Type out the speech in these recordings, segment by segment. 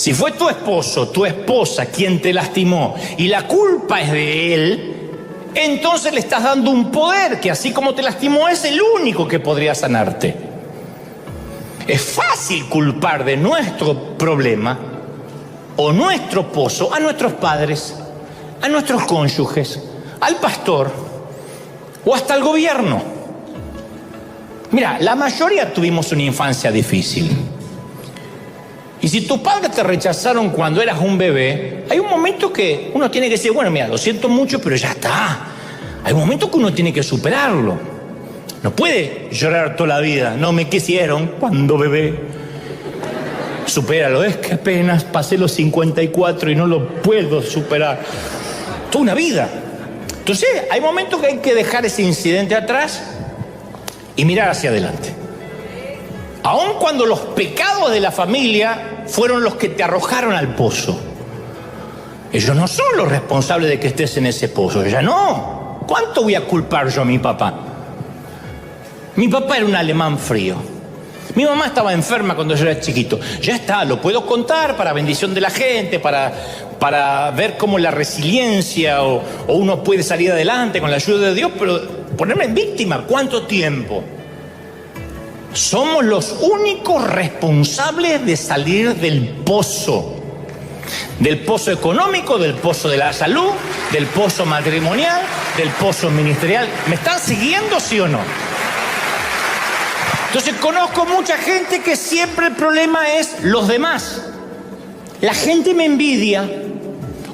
Si fue tu esposo, tu esposa quien te lastimó y la culpa es de él, entonces le estás dando un poder que así como te lastimó es el único que podría sanarte. Es fácil culpar de nuestro problema o nuestro pozo a nuestros padres, a nuestros cónyuges, al pastor o hasta al gobierno. Mira, la mayoría tuvimos una infancia difícil. Y si tus padres te rechazaron cuando eras un bebé, hay un momento que uno tiene que decir, bueno, mira, lo siento mucho, pero ya está. Hay un momento que uno tiene que superarlo. No puede llorar toda la vida. No me quisieron cuando bebé. Supéralo, es que apenas pasé los 54 y no lo puedo superar. Toda una vida. Entonces, hay momentos que hay que dejar ese incidente atrás y mirar hacia adelante. Aun cuando los pecados de la familia fueron los que te arrojaron al pozo. Ellos no son los responsables de que estés en ese pozo. Ya no. ¿Cuánto voy a culpar yo a mi papá? Mi papá era un alemán frío. Mi mamá estaba enferma cuando yo era chiquito. Ya está, lo puedo contar para bendición de la gente, para ver cómo la resiliencia o uno puede salir adelante con la ayuda de Dios, pero ponerme en víctima, ¿cuánto tiempo? Somos los únicos responsables de salir del pozo. Del pozo económico, del pozo de la salud, del pozo matrimonial, del pozo ministerial. ¿Me están siguiendo, sí o no? Entonces conozco mucha gente que siempre el problema es los demás. La gente me envidia.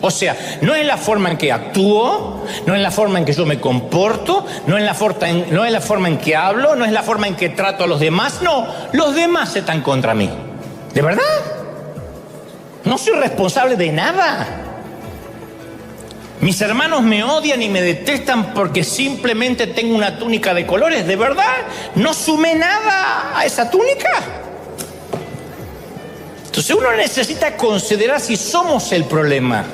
O sea, no es la forma en que actúo, no es la forma en que yo me comporto, no es la forma en que hablo, no es la forma en que trato a los demás. No, los demás están contra mí. ¿De verdad? No soy responsable de nada. Mis hermanos me odian y me detestan porque simplemente tengo una túnica de colores. ¿De verdad? ¿No sumé nada a esa túnica? Entonces uno necesita considerar si somos el problema,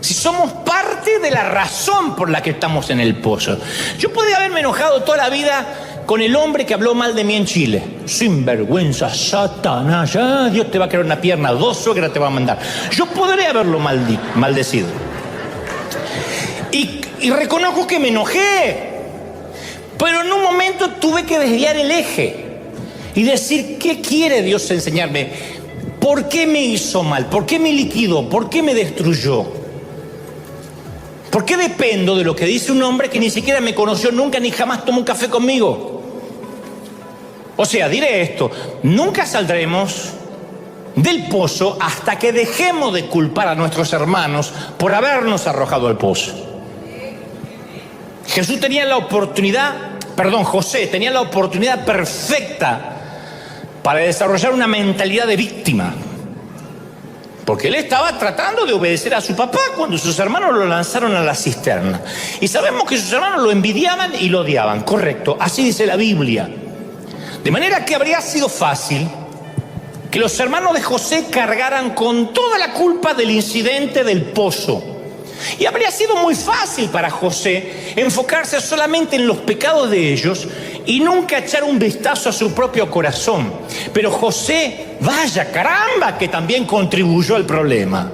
si somos parte de la razón por la que estamos en el pozo. Yo podría haberme enojado toda la vida con el hombre que habló mal de mí en Chile. Sinvergüenza, Satanás, ya Dios te va a crear una pierna, 2 suegras te va a mandar. Yo podría haberlo maldecido. Y reconozco que me enojé, pero en un momento tuve que desviar el eje y decir, ¿qué quiere Dios enseñarme? ¿Por qué me hizo mal? ¿Por qué me liquidó? ¿Por qué me destruyó? ¿Por qué dependo de lo que dice un hombre que ni siquiera me conoció nunca ni jamás tomó un café conmigo? O sea, diré esto, nunca saldremos del pozo hasta que dejemos de culpar a nuestros hermanos por habernos arrojado al pozo. José tenía la oportunidad perfecta para desarrollar una mentalidad de víctima. Porque él estaba tratando de obedecer a su papá cuando sus hermanos lo lanzaron a la cisterna. Y sabemos que sus hermanos lo envidiaban y lo odiaban, correcto, así dice la Biblia. De manera que habría sido fácil que los hermanos de José cargaran con toda la culpa del incidente del pozo. Y habría sido muy fácil para José enfocarse solamente en los pecados de ellos y nunca echar un vistazo a su propio corazón. Pero José, vaya, caramba, que también contribuyó al problema.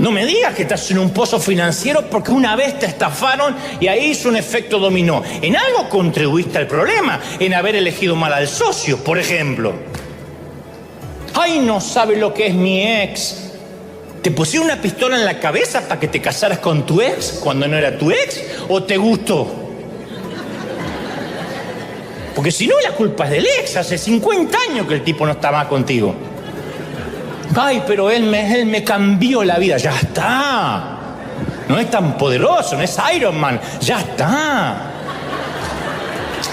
No me digas que estás en un pozo financiero porque una vez te estafaron y ahí hizo un efecto dominó. En algo contribuiste al problema, en haber elegido mal al socio, por ejemplo. Ay, no sabe lo que es mi ex. ¿Te pusieron una pistola en la cabeza para que te casaras con tu ex cuando no era tu ex? ¿O te gustó? Porque si no, la culpa es del ex. Hace 50 años que el tipo no está más contigo. Ay, pero él me cambió la vida. Ya está. No es tan poderoso, no es Iron Man. Ya está.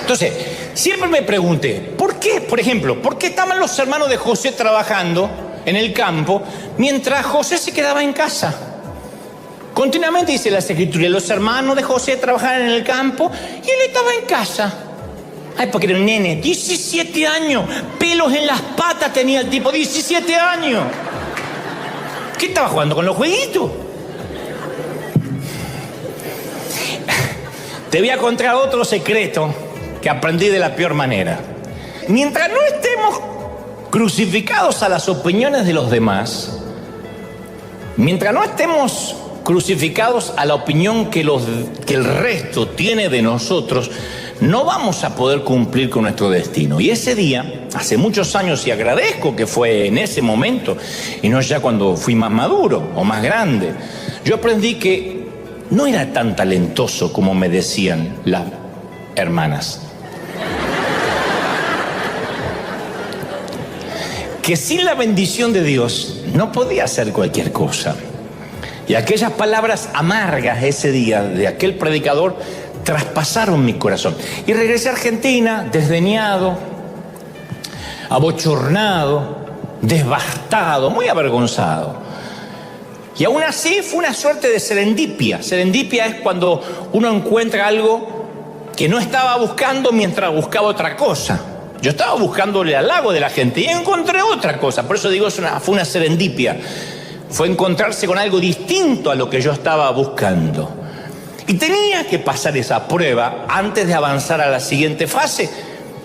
Entonces, siempre me pregunté, ¿por qué? Por ejemplo, ¿por qué estaban los hermanos de José trabajando en el campo mientras José se quedaba en casa? Continuamente dice las escrituras, los hermanos de José trabajaban en el campo y él estaba en casa. Ay, porque era un nene, 17 años, pelos en las patas tenía el tipo, 17 años. ¿Qué estaba jugando con los jueguitos? Te voy a contar otro secreto que aprendí de la peor manera. Mientras no estemos crucificados a las opiniones de los demás, mientras no estemos crucificados a la opinión que el resto tiene de nosotros, no vamos a poder cumplir con nuestro destino. Y ese día, hace muchos años, y agradezco que fue en ese momento, y no ya cuando fui más maduro o más grande, yo aprendí que no era tan talentoso como me decían las hermanas. Que sin la bendición de Dios no podía hacer cualquier cosa. Y aquellas palabras amargas ese día de aquel predicador traspasaron mi corazón. Y regresé a Argentina desdeñado, abochornado, devastado, muy avergonzado. Y aún así fue una suerte de serendipia. Serendipia es cuando uno encuentra algo que no estaba buscando mientras buscaba otra cosa. Yo estaba buscando el halago de la gente y encontré otra cosa. Por eso digo, fue una serendipia. Fue encontrarse con algo distinto a lo que yo estaba buscando. Y tenía que pasar esa prueba antes de avanzar a la siguiente fase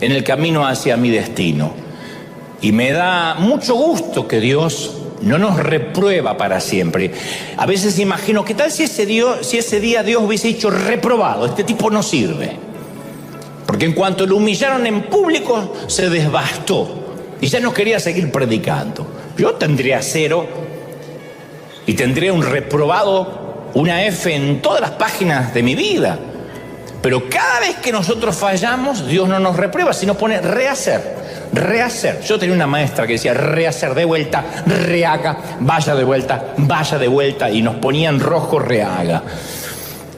en el camino hacia mi destino. Y me da mucho gusto que Dios no nos reprueba para siempre. A veces imagino, ¿qué tal si ese día Dios hubiese dicho reprobado? Este tipo no sirve. Porque en cuanto lo humillaron en público, se devastó y ya no quería seguir predicando. Yo tendría 0 y tendría un reprobado, una F en todas las páginas de mi vida. Pero cada vez que nosotros fallamos, Dios no nos reprueba, sino pone rehacer. Yo tenía una maestra que decía rehacer, de vuelta, rehaga, vaya de vuelta, y nos ponía en rojo rehaga.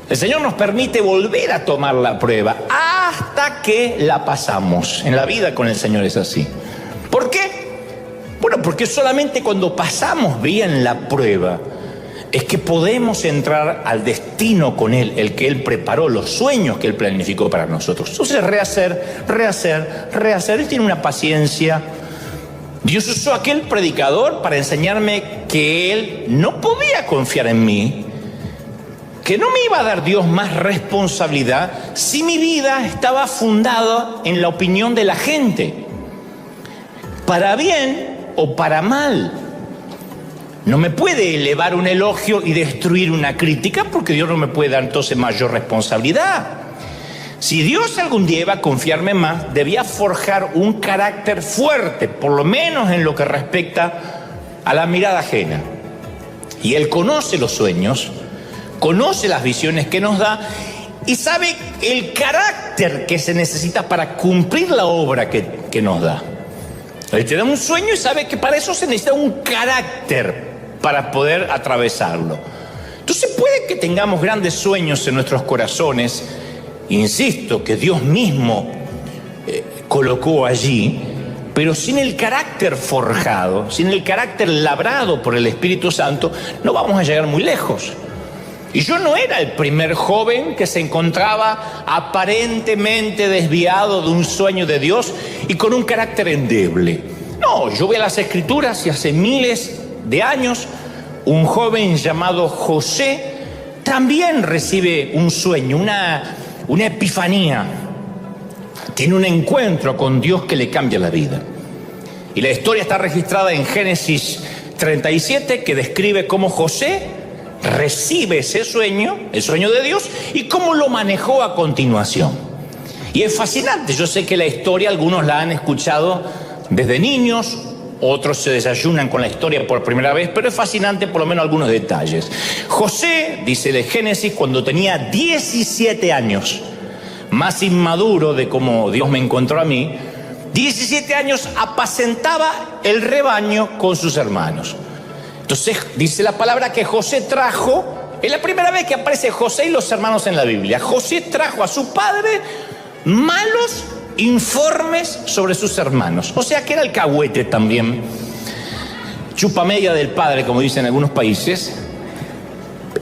El Señor nos permite volver a tomar la prueba hasta que la pasamos. En la vida con el Señor es así. ¿Por qué? Bueno, porque solamente cuando pasamos bien la prueba es que podemos entrar al destino con Él, el que Él preparó, los sueños que Él planificó para nosotros. Entonces rehacer. Él tiene una paciencia. Dios usó a aquel predicador para enseñarme que Él no podía confiar en mí, que no me iba a dar Dios más responsabilidad si mi vida estaba fundada en la opinión de la gente, para bien o para mal. No me puede elevar un elogio y destruir una crítica, porque Dios no me puede dar entonces mayor responsabilidad. Si Dios algún día iba a confiarme más, debía forjar un carácter fuerte, por lo menos en lo que respecta a la mirada ajena. Y Él conoce los sueños, conoce las visiones que nos da y sabe el carácter que se necesita para cumplir la obra que nos da. Él te da un sueño y sabe que para eso se necesita un carácter para poder atravesarlo. Entonces puede que tengamos grandes sueños en nuestros corazones, insisto, que Dios mismo colocó allí, pero sin el carácter forjado, sin el carácter labrado por el Espíritu Santo, no vamos a llegar muy lejos. Y yo no era el primer joven que se encontraba aparentemente desviado de un sueño de Dios y con un carácter endeble. No, yo voy a las Escrituras y hace miles de años un joven llamado José también recibe un sueño, una epifanía. Tiene un encuentro con Dios que le cambia la vida. Y la historia está registrada en Génesis 37, que describe cómo José recibe ese sueño, el sueño de Dios, y cómo lo manejó a continuación. Y es fascinante. Yo sé que la historia algunos la han escuchado desde niños, otros se desayunan con la historia por primera vez, pero es fascinante por lo menos algunos detalles. José, dice de Génesis, cuando tenía 17 años, más inmaduro de cómo Dios me encontró a mí, 17 años apacentaba el rebaño con sus hermanos. Entonces dice la palabra que José trajo, es la primera vez que aparece José y los hermanos en la Biblia. José trajo a su padre malos informes sobre sus hermanos. O sea que era alcahuete también, chupamedia del padre, como dicen en algunos países.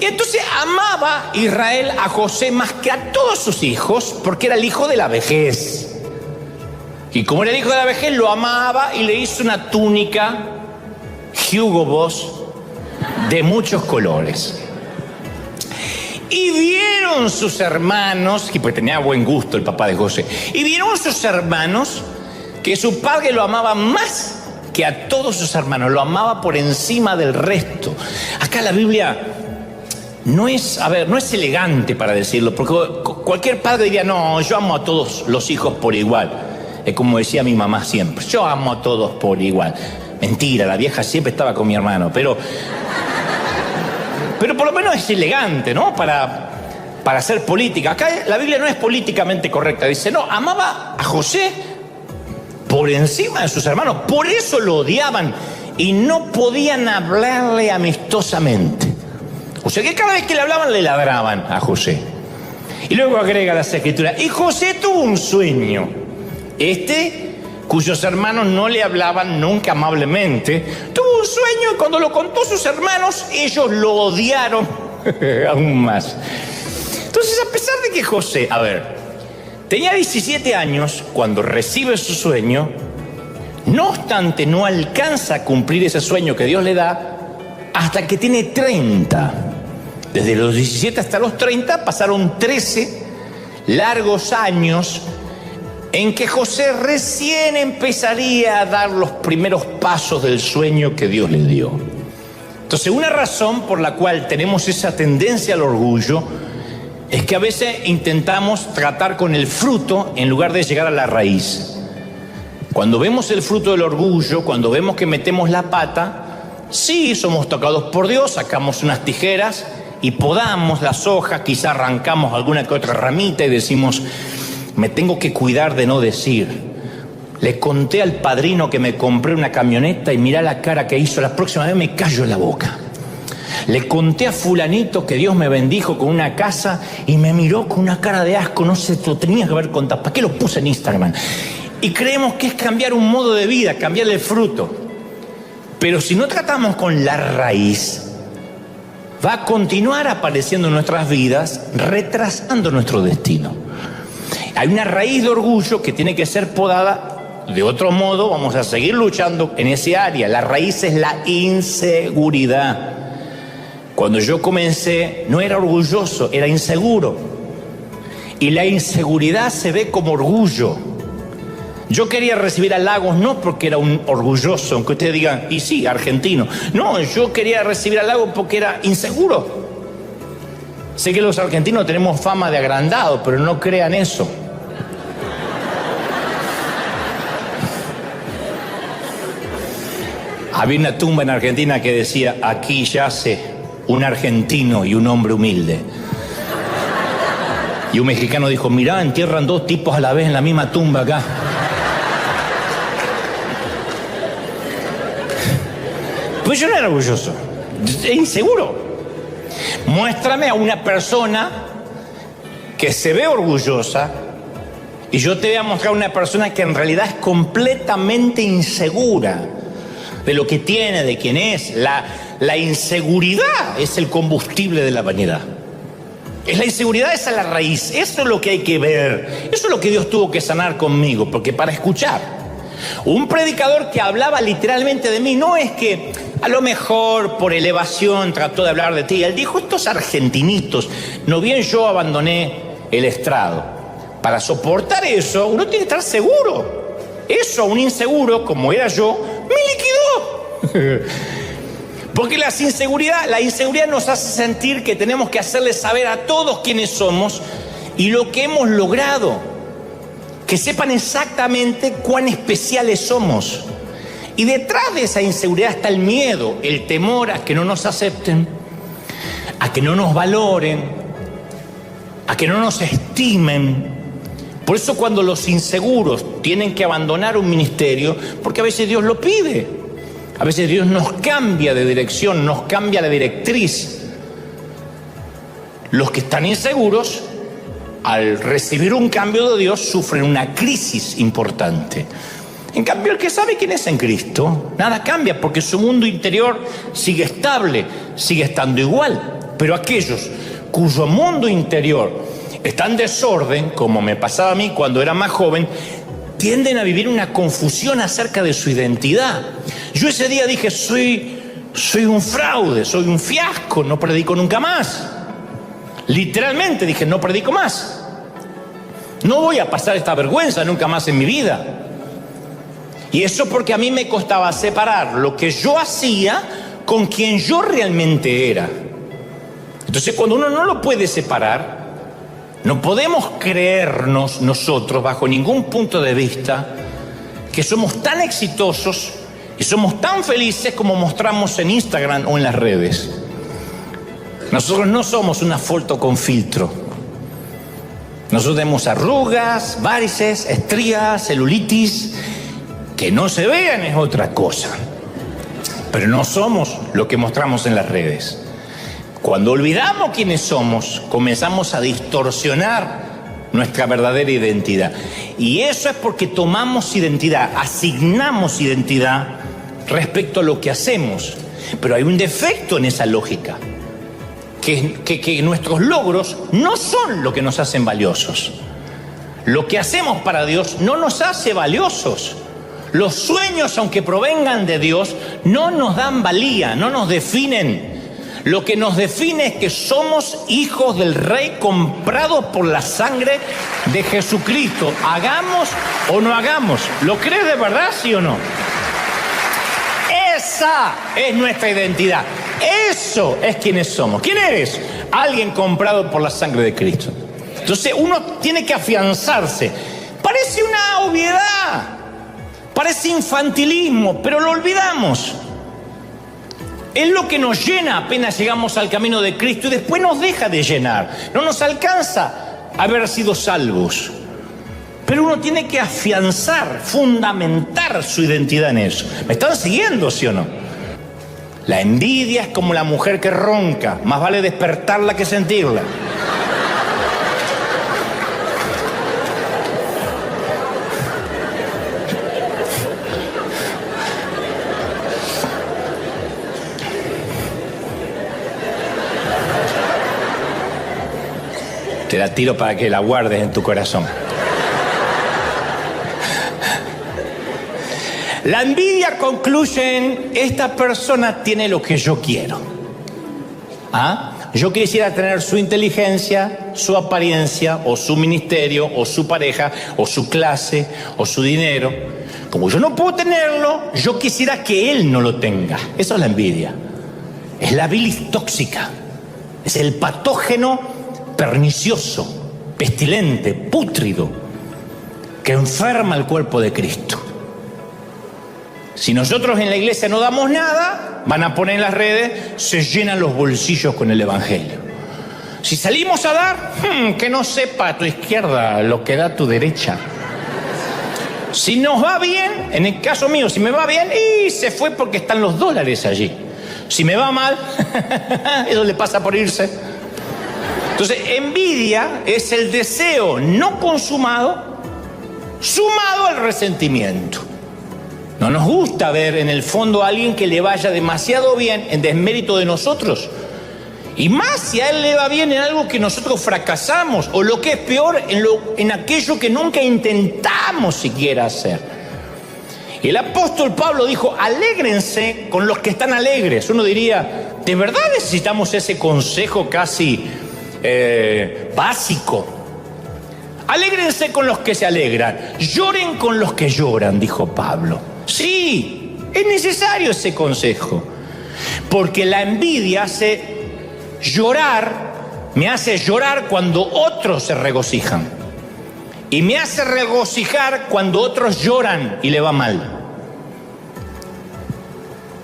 Y entonces amaba Israel a José más que a todos sus hijos, porque era el hijo de la vejez. Y como era el hijo de la vejez, lo amaba y le hizo una túnica Hugo Boss de muchos colores. Y vieron sus hermanos, que pues tenía buen gusto el papá de José, y vieron sus hermanos que su padre lo amaba más que a todos sus hermanos, lo amaba por encima del resto. Acá la Biblia no es elegante para decirlo, porque cualquier padre diría, no, yo amo a todos los hijos por igual. Es como decía mi mamá siempre, yo amo a todos por igual. Mentira, la vieja siempre estaba con mi hermano, pero por lo menos es elegante, ¿no? Para hacer política. Acá la Biblia no es políticamente correcta. Dice, no, amaba a José por encima de sus hermanos. Por eso lo odiaban y no podían hablarle amistosamente. O sea que cada vez que le hablaban le ladraban a José. Y luego agrega las Escrituras, y José tuvo un sueño. Cuyos hermanos no le hablaban nunca amablemente, tuvo un sueño y cuando lo contó a sus hermanos, ellos lo odiaron aún más. Entonces, a pesar de que José, tenía 17 años cuando recibe su sueño, no obstante, no alcanza a cumplir ese sueño que Dios le da hasta que tiene 30. Desde los 17 hasta los 30 pasaron 13 largos años en que José recién empezaría a dar los primeros pasos del sueño que Dios le dio. Entonces, una razón por la cual tenemos esa tendencia al orgullo es que a veces intentamos tratar con el fruto en lugar de llegar a la raíz. Cuando vemos el fruto del orgullo, cuando vemos que metemos la pata, sí, somos tocados por Dios, sacamos unas tijeras y podamos las hojas, quizá arrancamos alguna que otra ramita y decimos, me tengo que cuidar de no decir. Le conté al padrino que me compré una camioneta y mirá la cara que hizo, la próxima vez me callo en la boca. Le conté a fulanito que Dios me bendijo con una casa y me miró con una cara de asco, no sé, lo tenía que haber contado. ¿Para qué lo puse en Instagram? Y creemos que es cambiar un modo de vida, cambiar el fruto. Pero si no tratamos con la raíz, va a continuar apareciendo en nuestras vidas, retrasando nuestro destino. Hay una raíz de orgullo que tiene que ser podada. De otro modo, vamos a seguir luchando en ese área. La raíz es la inseguridad. Cuando yo comencé, no era orgulloso, era inseguro. Y la inseguridad se ve como orgullo. Yo quería recibir halagos no porque era un orgulloso, aunque ustedes digan, y sí, argentino. No, yo quería recibir halagos porque era inseguro. Sé que los argentinos tenemos fama de agrandados, pero no crean eso. Había una tumba en Argentina que decía, aquí yace un argentino y un hombre humilde. Y un mexicano dijo, mirá, entierran dos tipos a la vez en la misma tumba acá. Pues yo no era orgulloso, era inseguro. Muéstrame a una persona que se ve orgullosa y yo te voy a mostrar a una persona que en realidad es completamente insegura de lo que tiene, de quién es. La inseguridad es el combustible de la vanidad. Es la inseguridad, esa es la raíz. Eso es lo que hay que ver. Eso es lo que Dios tuvo que sanar conmigo. Porque para escuchar un predicador que hablaba literalmente de mí, no es que a lo mejor por elevación trató de hablar de ti. Él dijo, estos argentinitos, no bien yo abandoné el estrado. Para soportar eso, uno tiene que estar seguro. Eso, un inseguro, como era yo, me liquidó. Porque la inseguridad nos hace sentir que tenemos que hacerle saber a todos quiénes somos y lo que hemos logrado. Que sepan exactamente cuán especiales somos. Y detrás de esa inseguridad está el miedo, el temor a que no nos acepten, a que no nos valoren, a que no nos estimen. Por eso cuando los inseguros tienen que abandonar un ministerio, porque a veces Dios lo pide, a veces Dios nos cambia de dirección, nos cambia la directriz. Los que están inseguros, al recibir un cambio de Dios, sufren una crisis importante. En cambio, el que sabe quién es en Cristo, nada cambia porque su mundo interior sigue estable, sigue estando igual. Pero aquellos cuyo mundo interior está en desorden, como me pasaba a mí cuando era más joven, tienden a vivir una confusión acerca de su identidad. Yo ese día dije, soy un fraude, soy un fiasco, no predico nunca más. Literalmente dije, no predico más. No voy a pasar esta vergüenza nunca más en mi vida. Y eso porque a mí me costaba separar lo que yo hacía con quien yo realmente era. Entonces, cuando uno no lo puede separar, no podemos creernos nosotros, bajo ningún punto de vista, que somos tan exitosos y somos tan felices como mostramos en Instagram o en las redes. Nosotros no somos una foto con filtro. Nosotros tenemos arrugas, varices, estrías, celulitis. Que no se vean es otra cosa. Pero no somos lo que mostramos en las redes. Cuando olvidamos quiénes somos, comenzamos a distorsionar nuestra verdadera identidad. Y eso es porque tomamos identidad, asignamos identidad respecto a lo que hacemos. Pero hay un defecto en esa lógica, que nuestros logros no son lo que nos hacen valiosos. Lo que hacemos para Dios no nos hace valiosos. Los sueños, aunque provengan de Dios, no nos dan valía, no nos definen. Lo que nos define es que somos hijos del Rey, comprados por la sangre de Jesucristo. Hagamos o no hagamos. ¿Lo crees de verdad, sí o no? Esa es nuestra identidad. Eso es quienes somos. ¿Quién eres? Alguien comprado por la sangre de Cristo. Entonces uno tiene que afianzarse. Parece una obviedad, parece infantilismo, pero lo olvidamos. Es lo que nos llena apenas llegamos al camino de Cristo y después nos deja de llenar. No nos alcanza haber sido salvos. Pero uno tiene que afianzar, fundamentar su identidad en eso. ¿Me están siguiendo, sí o no? La envidia es como la mujer que ronca. Más vale despertarla que sentirla. Te la tiro para que la guardes en tu corazón. La envidia concluye en: esta persona tiene lo que yo quiero. Yo quisiera tener su inteligencia, su apariencia, o su ministerio, o su pareja, o su clase, o su dinero. Como yo no puedo tenerlo, yo quisiera que él no lo tenga. Eso es la envidia. Es la bilis tóxica. Es el patógeno pernicioso, pestilente, pútrido, que enferma el cuerpo de Cristo. Si nosotros en la iglesia no damos nada, van a poner en las redes: se llenan los bolsillos con el evangelio. Si salimos a dar, que no sepa a tu izquierda lo que da tu derecha. Si nos va bien, en el caso mío, si me va bien, y se fue porque están los dólares allí. Si me va mal, eso le pasa por irse. Entonces, envidia es el deseo no consumado sumado al resentimiento. No nos gusta ver en el fondo a alguien que le vaya demasiado bien en desmérito de nosotros. Y más si a él le va bien en algo que nosotros fracasamos, o lo que es peor, en aquello que nunca intentamos siquiera hacer. Y el apóstol Pablo dijo: alégrense con los que están alegres. Uno diría: ¿de verdad necesitamos ese consejo casi básico? Alégrense con los que se alegran, lloren con los que lloran, dijo Pablo. Sí, es necesario ese consejo, porque la envidia me hace llorar cuando otros se regocijan, y me hace regocijar cuando otros lloran y le va mal.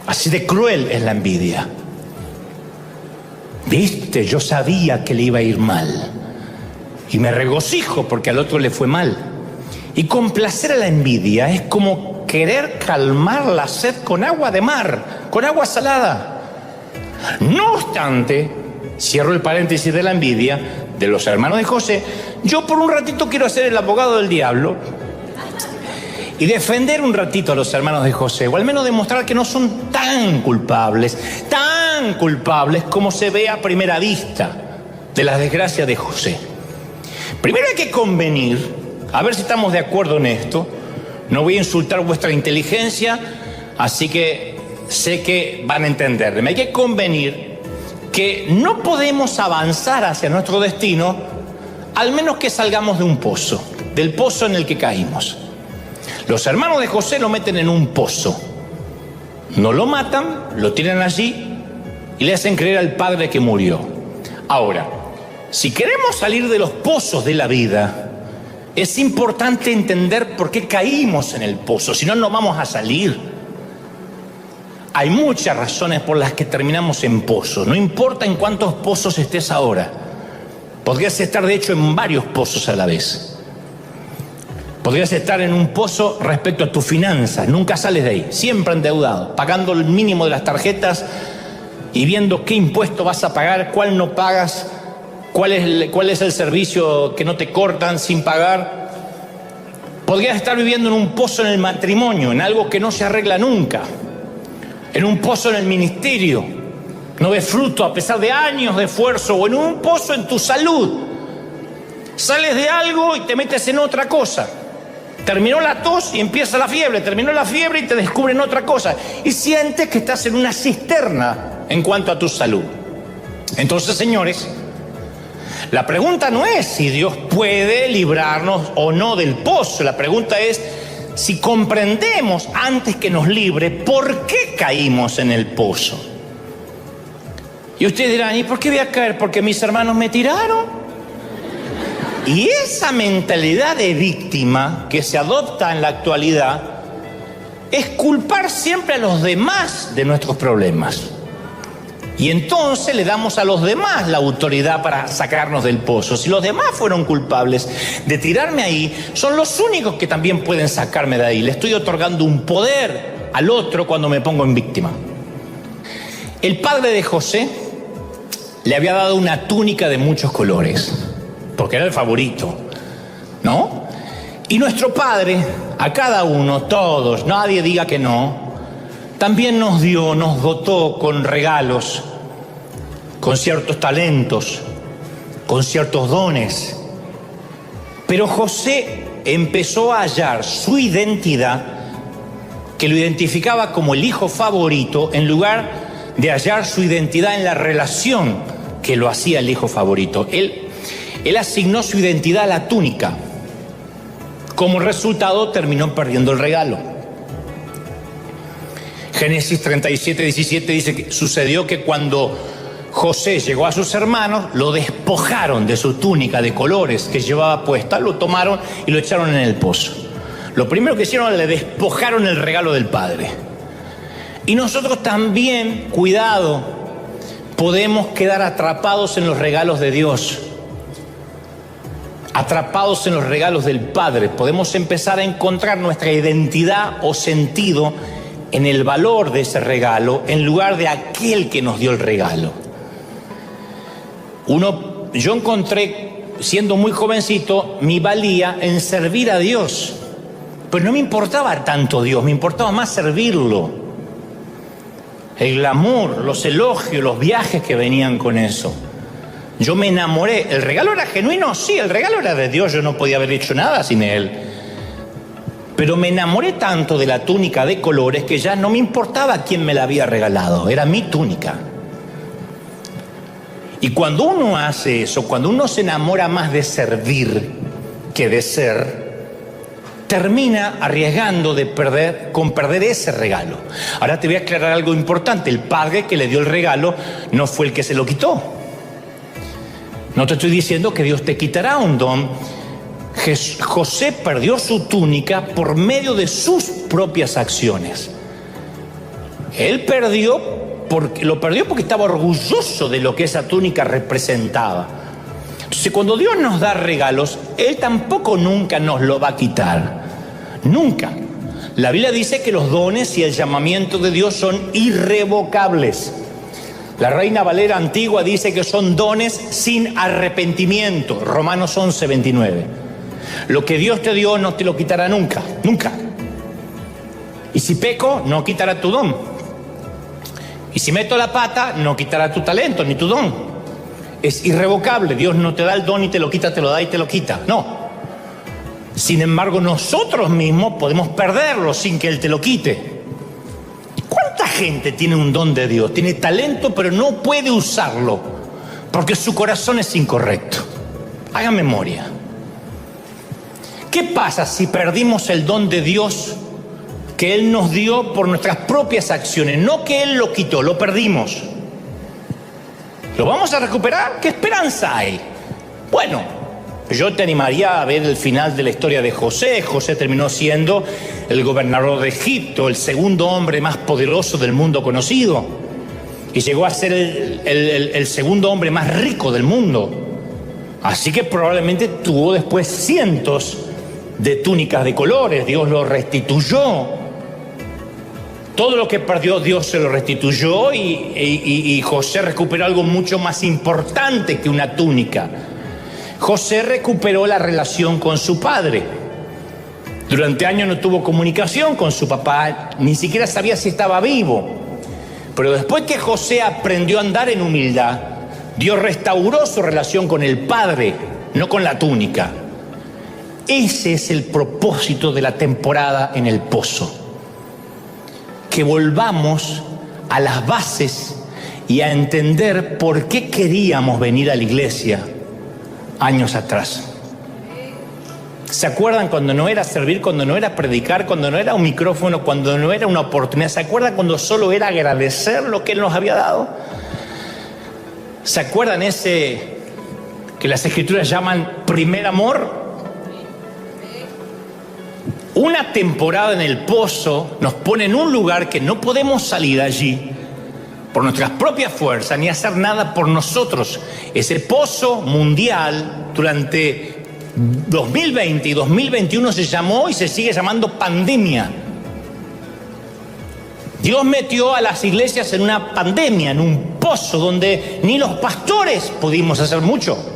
Así de cruel es la envidia. Viste, yo sabía que le iba a ir mal y me regocijo porque al otro le fue mal. Y complacer a la envidia es como querer calmar la sed con agua de mar, con agua salada. No obstante, cierro el paréntesis de la envidia de los hermanos de José, yo por un ratito quiero ser el abogado del diablo y defender un ratito a los hermanos de José, o al menos demostrar que no son tan culpables como se ve a primera vista de las desgracias de José. Primero hay que convenir, a ver si estamos de acuerdo en esto. No voy a insultar vuestra inteligencia, así que sé que van a entenderme. Hay que convenir que no podemos avanzar hacia nuestro destino al menos que salgamos de un pozo, del pozo en el que caímos. Los hermanos de José lo meten en un pozo. No lo matan, lo tiran allí y le hacen creer al padre que murió. Ahora, si queremos salir de los pozos de la vida, es importante entender por qué caímos en el pozo, si no, no vamos a salir. Hay muchas razones por las que terminamos en pozos, no importa en cuántos pozos estés ahora. Podrías estar de hecho en varios pozos a la vez. Podrías estar en un pozo respecto a tus finanzas, nunca sales de ahí, siempre endeudado, pagando el mínimo de las tarjetas y viendo qué impuesto vas a pagar, cuál no pagas, cuál es el servicio que no te cortan sin pagar. Podrías estar viviendo en un pozo en el matrimonio, en algo que no se arregla nunca, en un pozo en el ministerio, no ves fruto a pesar de años de esfuerzo, o en un pozo en tu salud. Sales de algo y te metes en otra cosa. Terminó la tos y empieza la fiebre, terminó la fiebre y te descubren otra cosa. Y sientes que estás en una cisterna en cuanto a tu salud. Entonces, señores, la pregunta no es si Dios puede librarnos o no del pozo. La pregunta es si comprendemos antes que nos libre por qué caímos en el pozo. Y ustedes dirán, ¿y por qué voy a caer? ¿Porque mis hermanos me tiraron? Y esa mentalidad de víctima que se adopta en la actualidad es culpar siempre a los demás de nuestros problemas. Y entonces le damos a los demás la autoridad para sacarnos del pozo. Si los demás fueron culpables de tirarme ahí, son los únicos que también pueden sacarme de ahí. Le estoy otorgando un poder al otro cuando me pongo en víctima. El padre de José le había dado una túnica de muchos colores, porque era el favorito, ¿no? Y nuestro Padre, a cada uno, todos, nadie diga que no, también nos dotó con regalos, con ciertos talentos, con ciertos dones. Pero José empezó a hallar su identidad, que lo identificaba como el hijo favorito, en lugar de hallar su identidad en la relación que lo hacía el hijo favorito. Él asignó su identidad a la túnica. Como resultado, terminó perdiendo el regalo. Génesis 37:17 dice que sucedió que cuando José llegó a sus hermanos, lo despojaron de su túnica de colores que llevaba puesta, lo tomaron y lo echaron en el pozo. Lo primero que hicieron, le despojaron el regalo del padre. Y nosotros también, cuidado, podemos quedar atrapados en los regalos de Dios, atrapados en los regalos del Padre. Podemos empezar a encontrar nuestra identidad o sentido en el valor de ese regalo, en lugar de aquel que nos dio el regalo. Yo encontré, siendo muy jovencito, mi valía en servir a Dios. Pero no me importaba tanto Dios, me importaba más servirlo. El glamour, los elogios, los viajes que venían con eso. Yo me enamoré. ¿El regalo era genuino? Sí, el regalo era de Dios. Yo no podía haber hecho nada sin él. Pero me enamoré tanto de la túnica de colores que ya no me importaba quién me la había regalado. Era mi túnica. Y cuando uno hace eso, cuando uno se enamora más de servir que de ser, termina arriesgando con perder ese regalo. Ahora te voy a aclarar algo importante. El padre que le dio el regalo no fue el que se lo quitó. No te estoy diciendo que Dios te quitará un don. José perdió su túnica por medio de sus propias acciones. Él lo perdió porque estaba orgulloso de lo que esa túnica representaba. Entonces, cuando Dios nos da regalos, Él tampoco nunca nos lo va a quitar. Nunca. La Biblia dice que los dones y el llamamiento de Dios son irrevocables. La Reina Valera antigua dice que son dones sin arrepentimiento. Romanos 11:29. Lo que Dios te dio no te lo quitará nunca, nunca. Y si peco, no quitará tu don. Y si meto la pata, no quitará tu talento ni tu don. Es irrevocable. Dios no te da el don y te lo quita, te lo da y te lo quita. No. Sin embargo, nosotros mismos podemos perderlo sin que Él te lo quite. ¿Cuánta gente tiene un don de Dios? Tiene talento, pero no puede usarlo porque su corazón es incorrecto. Haga memoria. ¿Qué pasa si perdimos el don de Dios que Él nos dio por nuestras propias acciones? No que Él lo quitó, lo perdimos. ¿Lo vamos a recuperar? ¿Qué esperanza hay? Bueno, yo te animaría a ver el final de la historia de José. José terminó siendo el gobernador de Egipto, el segundo hombre más poderoso del mundo conocido. Y llegó a ser el segundo hombre más rico del mundo. Así que probablemente tuvo después cientos de túnicas de colores. Dios lo restituyó. Todo lo que perdió Dios se lo restituyó y José recuperó algo mucho más importante que una túnica. José recuperó la relación con su padre. Durante años no tuvo comunicación con su papá, ni siquiera sabía si estaba vivo. Pero después que José aprendió a andar en humildad, Dios restauró su relación con el padre, no con la túnica. Ese es el propósito de la temporada en el pozo. Que volvamos a las bases y a entender por qué queríamos venir a la iglesia años atrás. ¿Se acuerdan cuando no era servir, cuando no era predicar, cuando no era un micrófono, cuando no era una oportunidad? ¿Se acuerdan cuando solo era agradecer lo que Él nos había dado? ¿Se acuerdan ese que las Escrituras llaman primer amor? Una temporada en el pozo nos pone en un lugar que no podemos salir allí por nuestras propias fuerzas ni hacer nada por nosotros. Ese pozo mundial durante 2020 y 2021 se llamó y se sigue llamando pandemia. Dios metió a las iglesias en una pandemia, en un pozo donde ni los pastores pudimos hacer mucho.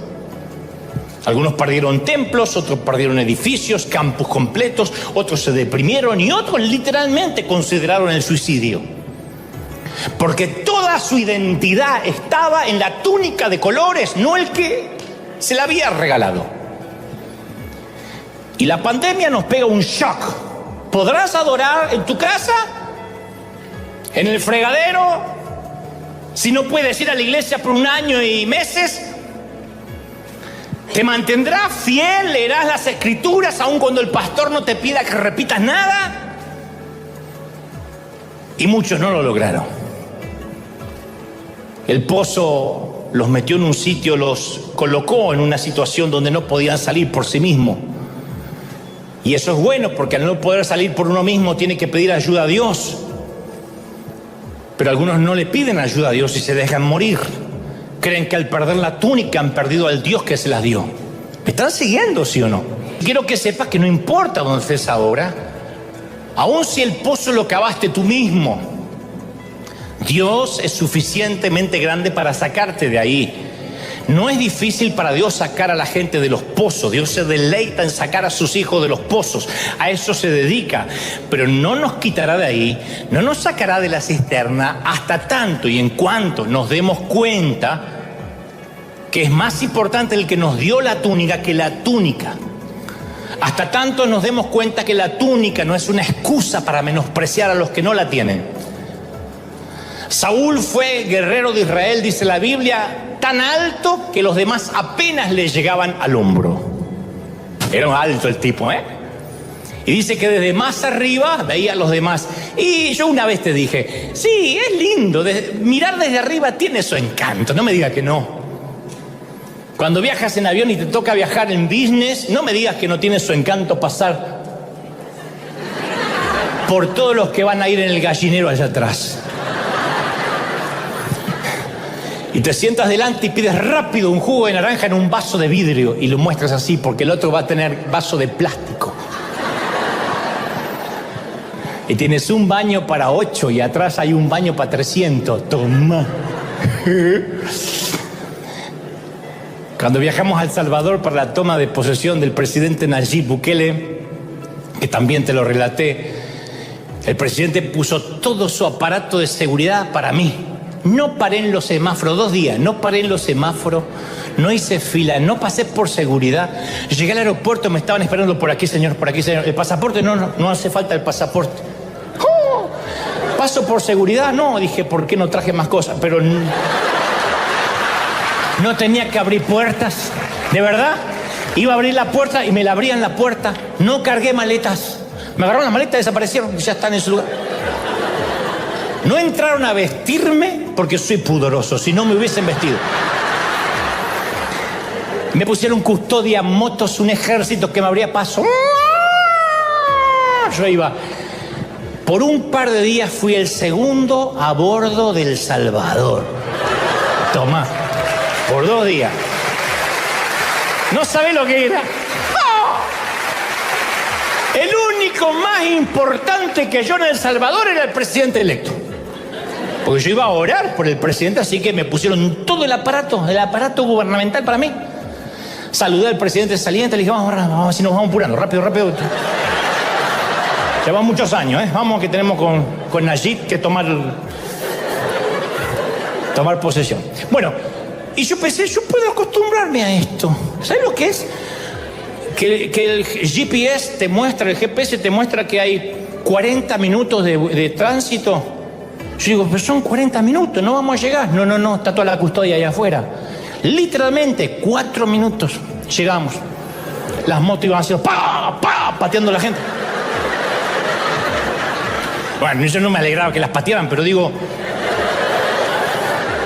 Algunos perdieron templos, otros perdieron edificios, campus completos, otros se deprimieron y otros literalmente consideraron el suicidio. Porque toda su identidad estaba en la túnica de colores, no el que se la había regalado. Y la pandemia nos pega un shock. ¿Podrás adorar en tu casa? ¿En el fregadero? Si no puedes ir a la iglesia por un año y meses. ¿Te mantendrás fiel? ¿Leerás las Escrituras aun cuando el pastor no te pida que repitas nada? Y muchos no lo lograron. El pozo los metió en un sitio, los colocó en una situación donde no podían salir por sí mismos. Y eso es bueno, porque al no poder salir por uno mismo tiene que pedir ayuda a Dios. Pero algunos no le piden ayuda a Dios y se dejan morir. Creen que al perder la túnica han perdido al Dios que se las dio. ¿Me están siguiendo, sí o no? Quiero que sepas que no importa dónde estés ahora, aun si el pozo lo cavaste tú mismo, Dios es suficientemente grande para sacarte de ahí. No es difícil para Dios sacar a la gente de los pozos. Dios se deleita en sacar a sus hijos de los pozos. A eso se dedica. Pero no nos quitará de ahí, no nos sacará de la cisterna hasta tanto y en cuanto nos demos cuenta que es más importante el que nos dio la túnica que la túnica. Hasta tanto nos demos cuenta que la túnica no es una excusa para menospreciar a los que no la tienen. Saúl fue guerrero de Israel, dice la Biblia, tan alto que los demás apenas le llegaban al hombro. Era un alto el tipo, ¿eh? Y dice que desde más arriba veía a los demás. Y yo una vez te dije, sí, es lindo, mirar desde arriba tiene su encanto, no me digas que no. Cuando viajas en avión y te toca viajar en business, no me digas que no tiene su encanto pasar por todos los que van a ir en el gallinero allá atrás. Y te sientas delante y pides rápido un jugo de naranja en un vaso de vidrio y lo muestras así porque el otro va a tener vaso de plástico. Y tienes un baño para 8 y atrás hay un baño para 300. Toma. Cuando viajamos a El Salvador para la toma de posesión del presidente Nayib Bukele, que también te lo relaté, el presidente puso todo su aparato de seguridad para mí. No paré en los semáforos, 2 días, no paré en los semáforos, no hice fila, no pasé por seguridad. Llegué al aeropuerto, me estaban esperando por aquí, señor, por aquí, señor. ¿El pasaporte? No hace falta el pasaporte. ¡Oh! ¿Paso por seguridad? No, dije, ¿por qué no traje más cosas? Pero no tenía que abrir puertas, ¿de verdad? Iba a abrir la puerta y me la abrían la puerta. No cargué maletas. Me agarraron las maletas y desaparecieron. Ya están en su lugar. No entraron a vestirme porque soy pudoroso. Si no, me hubiesen vestido. Me pusieron custodia, motos, un ejército que me abría paso. Yo iba. Por un par de días fui el segundo a bordo del Salvador. Tomá. Por 2 días. No sabés lo que era. ¡Oh! El único más importante que yo en El Salvador era el presidente electo. Porque yo iba a orar por el presidente, así que me pusieron todo el aparato gubernamental para mí. Saludé al presidente saliente, le dije, vamos, si nos vamos apurando, rápido. Llevan muchos años, ¿eh? Vamos, que tenemos con Nayib que tomar posesión. Bueno, y yo pensé, yo puedo acostumbrarme a esto. ¿Sabes lo que es? Que el GPS te muestra que hay 40 minutos de tránsito. Yo digo, pero son 40 minutos, no vamos a llegar. No, está toda la custodia allá afuera. Literalmente, 4 minutos llegamos. Las motos iban haciendo pateando a la gente. Bueno, yo no me alegraba que las patearan, pero digo,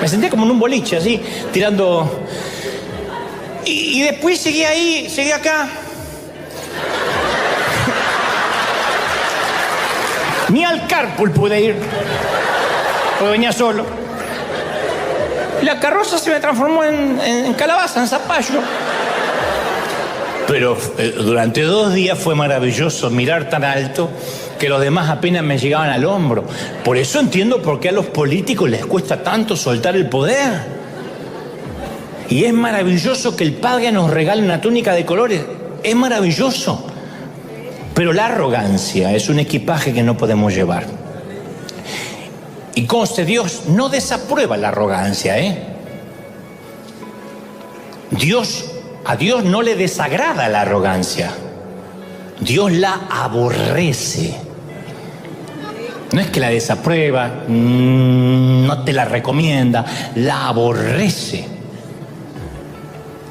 me sentía como en un boliche, así, tirando. Y después seguí acá. Ni al carpool pude ir, porque venía solo. La carroza se me transformó en calabaza, en zapallo. Pero durante 2 días fue maravilloso mirar tan alto que los demás apenas me llegaban al hombro. Por eso entiendo por qué a los políticos les cuesta tanto soltar el poder. Y es maravilloso que el Padre nos regale una túnica de colores. Es maravilloso. Pero la arrogancia es un equipaje que no podemos llevar. Y conste, Dios no desaprueba la arrogancia, ¿eh? A Dios no le desagrada la arrogancia. Dios la aborrece. No es que la desaprueba, no te la recomienda, la aborrece.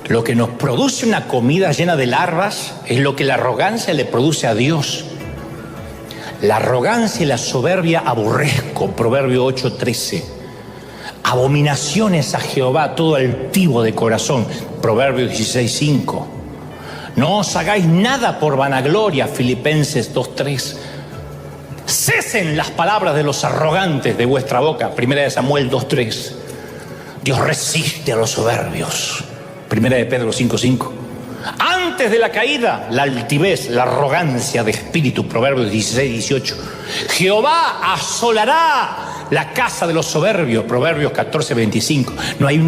Lo que nos produce una comida llena de larvas es lo que la arrogancia le produce a Dios. La arrogancia y la soberbia aborrezco, Proverbio 8:13. Abominaciones a Jehová todo altivo de corazón, Proverbio 16:5. No os hagáis nada por vanagloria, Filipenses 2:3. Cesen las palabras de los arrogantes de vuestra boca, 1 Samuel 2:3. Dios resiste a los soberbios, 1 Pedro 5:5. Antes de la caída, la altivez, la arrogancia de espíritu, Proverbios 16:18. Jehová asolará la casa de los soberbios, Proverbios 14:25. No hay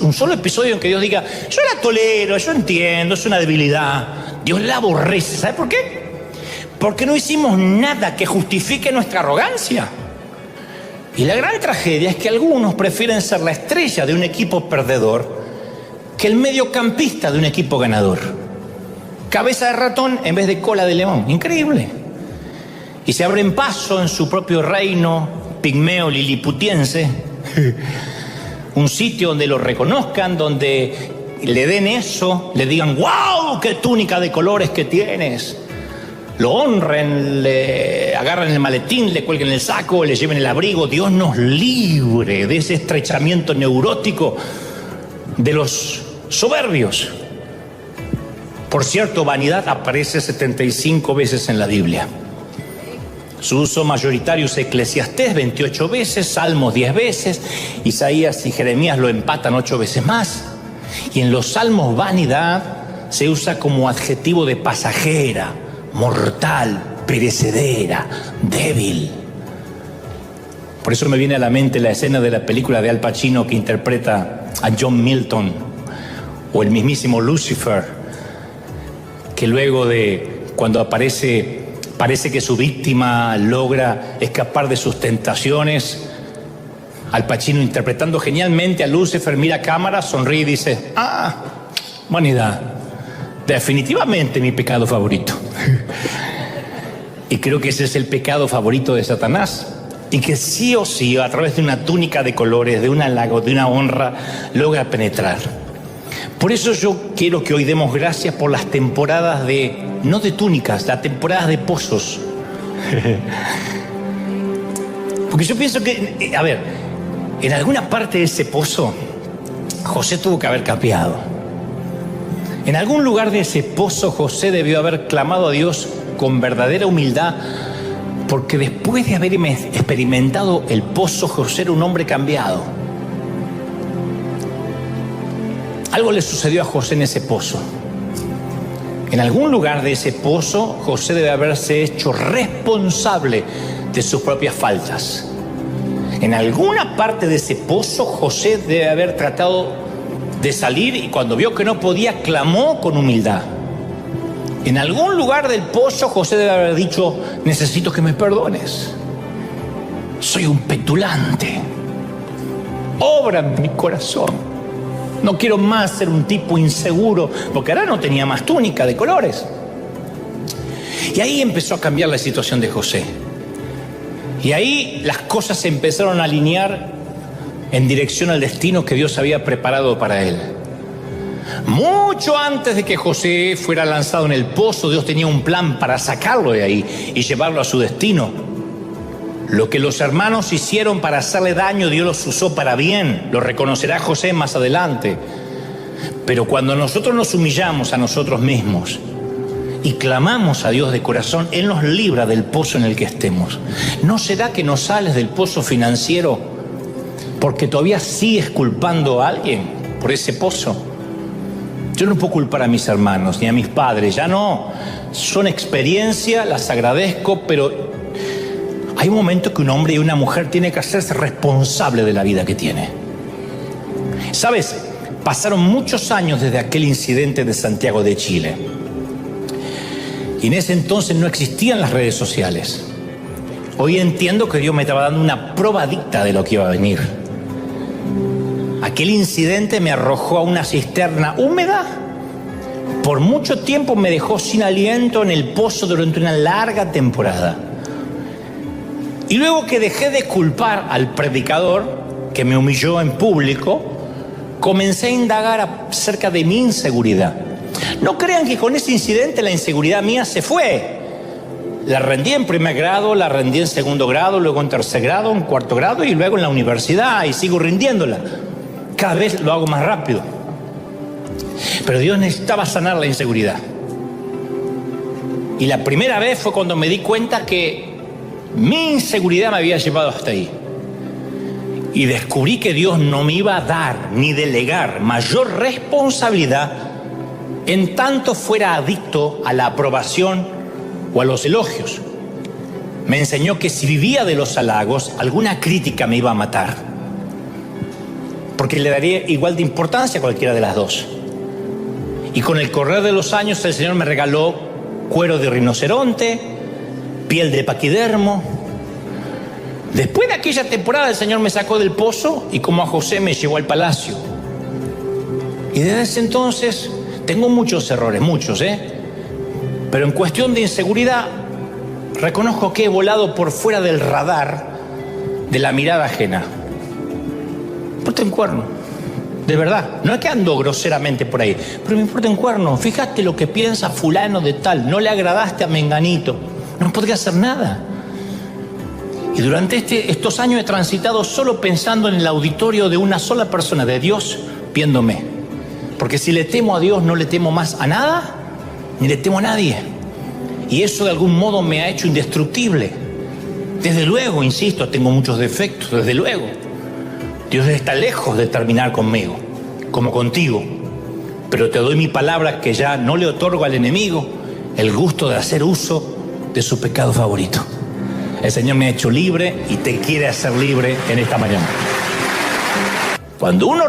un solo episodio en que Dios diga, yo la tolero, yo entiendo, es una debilidad. Dios la aborrece. ¿Sabe por qué? Porque no hicimos nada que justifique nuestra arrogancia. Y la gran tragedia es que algunos prefieren ser la estrella de un equipo perdedor que el mediocampista de un equipo ganador. Cabeza de ratón en vez de cola de león. Increíble. Y se abren paso en su propio reino pigmeo liliputiense, un sitio donde lo reconozcan, donde le den eso, le digan, ¡wow! ¡Qué túnica de colores que tienes! Lo honren, le agarran el maletín, le cuelguen el saco, le lleven el abrigo. Dios nos libre de ese estrechamiento neurótico de los soberbios. Por cierto, vanidad aparece 75 veces en la Biblia. Su uso mayoritario es Eclesiastés 28 veces, Salmos 10 veces, Isaías y Jeremías lo empatan 8 veces más. Y en los Salmos vanidad se usa como adjetivo de pasajera, mortal, perecedera, débil. Por eso me viene a la mente la escena de la película de Al Pacino que interpreta a John Milton, o el mismísimo Lucifer, que luego de cuando parece que su víctima logra escapar de sus tentaciones, Al Pacino, interpretando genialmente a Lucifer, mira a cámara, sonríe y dice, vanidad, definitivamente mi pecado favorito. Y creo que ese es el pecado favorito de Satanás, y que sí o sí, a través de una túnica de colores, de un halago, de una honra, logra penetrar. Por eso yo quiero que hoy demos gracias por las temporadas no de túnicas, las temporadas de pozos. Porque yo pienso que, en alguna parte de ese pozo, José tuvo que haber capeado. En algún lugar de ese pozo, José debió haber clamado a Dios con verdadera humildad, porque después de haber experimentado el pozo, José era un hombre cambiado. Algo le sucedió a José en ese pozo. En algún lugar de ese pozo, José debe haberse hecho responsable de sus propias faltas. En alguna parte de ese pozo, José debe haber tratado de salir y cuando vio que no podía, clamó con humildad. En algún lugar del pozo, José debe haber dicho: necesito que me perdones. Soy un petulante. Obra en mi corazón. No quiero más ser un tipo inseguro, porque ahora no tenía más túnica de colores. Y ahí empezó a cambiar la situación de José. Y ahí las cosas se empezaron a alinear en dirección al destino que Dios había preparado para él. Mucho antes de que José fuera lanzado en el pozo, Dios tenía un plan para sacarlo de ahí y llevarlo a su destino. Lo que los hermanos hicieron para hacerle daño, Dios los usó para bien. Lo reconocerá José más adelante. Pero cuando nosotros nos humillamos a nosotros mismos y clamamos a Dios de corazón, Él nos libra del pozo en el que estemos. ¿No será que no sales del pozo financiero porque todavía sigues culpando a alguien por ese pozo? Yo no puedo culpar a mis hermanos ni a mis padres, ya no. Son experiencias, las agradezco, pero hay un momento que un hombre y una mujer tienen que hacerse responsable de la vida que tiene. ¿Sabes? Pasaron muchos años desde aquel incidente de Santiago de Chile. Y en ese entonces no existían las redes sociales. Hoy entiendo que Dios me estaba dando una probadita de lo que iba a venir. Aquel incidente me arrojó a una cisterna húmeda. Por mucho tiempo me dejó sin aliento en el pozo durante una larga temporada. Y luego que dejé de culpar al predicador que me humilló en público, comencé a indagar acerca de mi inseguridad. No crean que con ese incidente la inseguridad mía se fue. La rendí en primer grado, la rendí en segundo grado, luego en tercer grado, en cuarto grado y luego en la universidad, y sigo rindiéndola. Cada vez lo hago más rápido. Pero Dios necesitaba sanar la inseguridad. Y la primera vez fue cuando me di cuenta que mi inseguridad me había llevado hasta ahí. Y descubrí que Dios no me iba a dar ni delegar mayor responsabilidad en tanto fuera adicto a la aprobación o a los elogios. Me enseñó que si vivía de los halagos, alguna crítica me iba a matar, porque le daría igual de importancia a cualquiera de las dos. Y con el correr de los años el Señor me regaló cuero de rinoceronte, piel de paquidermo. Después de aquella temporada el Señor me sacó del pozo y como a José me llevó al palacio. Y desde ese entonces tengo muchos errores, pero en cuestión de inseguridad reconozco que he volado por fuera del radar de la mirada ajena. Me importa un cuerno, de verdad. No es que ando groseramente por ahí, pero me importa un cuerno. Fíjate lo que piensa fulano de tal, no le agradaste a menganito, no podría hacer nada. Y durante estos años he transitado solo pensando en el auditorio de una sola persona, de Dios, viéndome. Porque si le temo a Dios, no le temo más a nada, ni le temo a nadie. Y eso de algún modo me ha hecho indestructible. Desde luego, insisto, tengo muchos defectos, desde luego. Dios está lejos de terminar conmigo, como contigo. Pero te doy mi palabra que ya no le otorgo al enemigo el gusto de hacer uso de su pecado favorito. El Señor me ha hecho libre y te quiere hacer libre en esta mañana. Cuando uno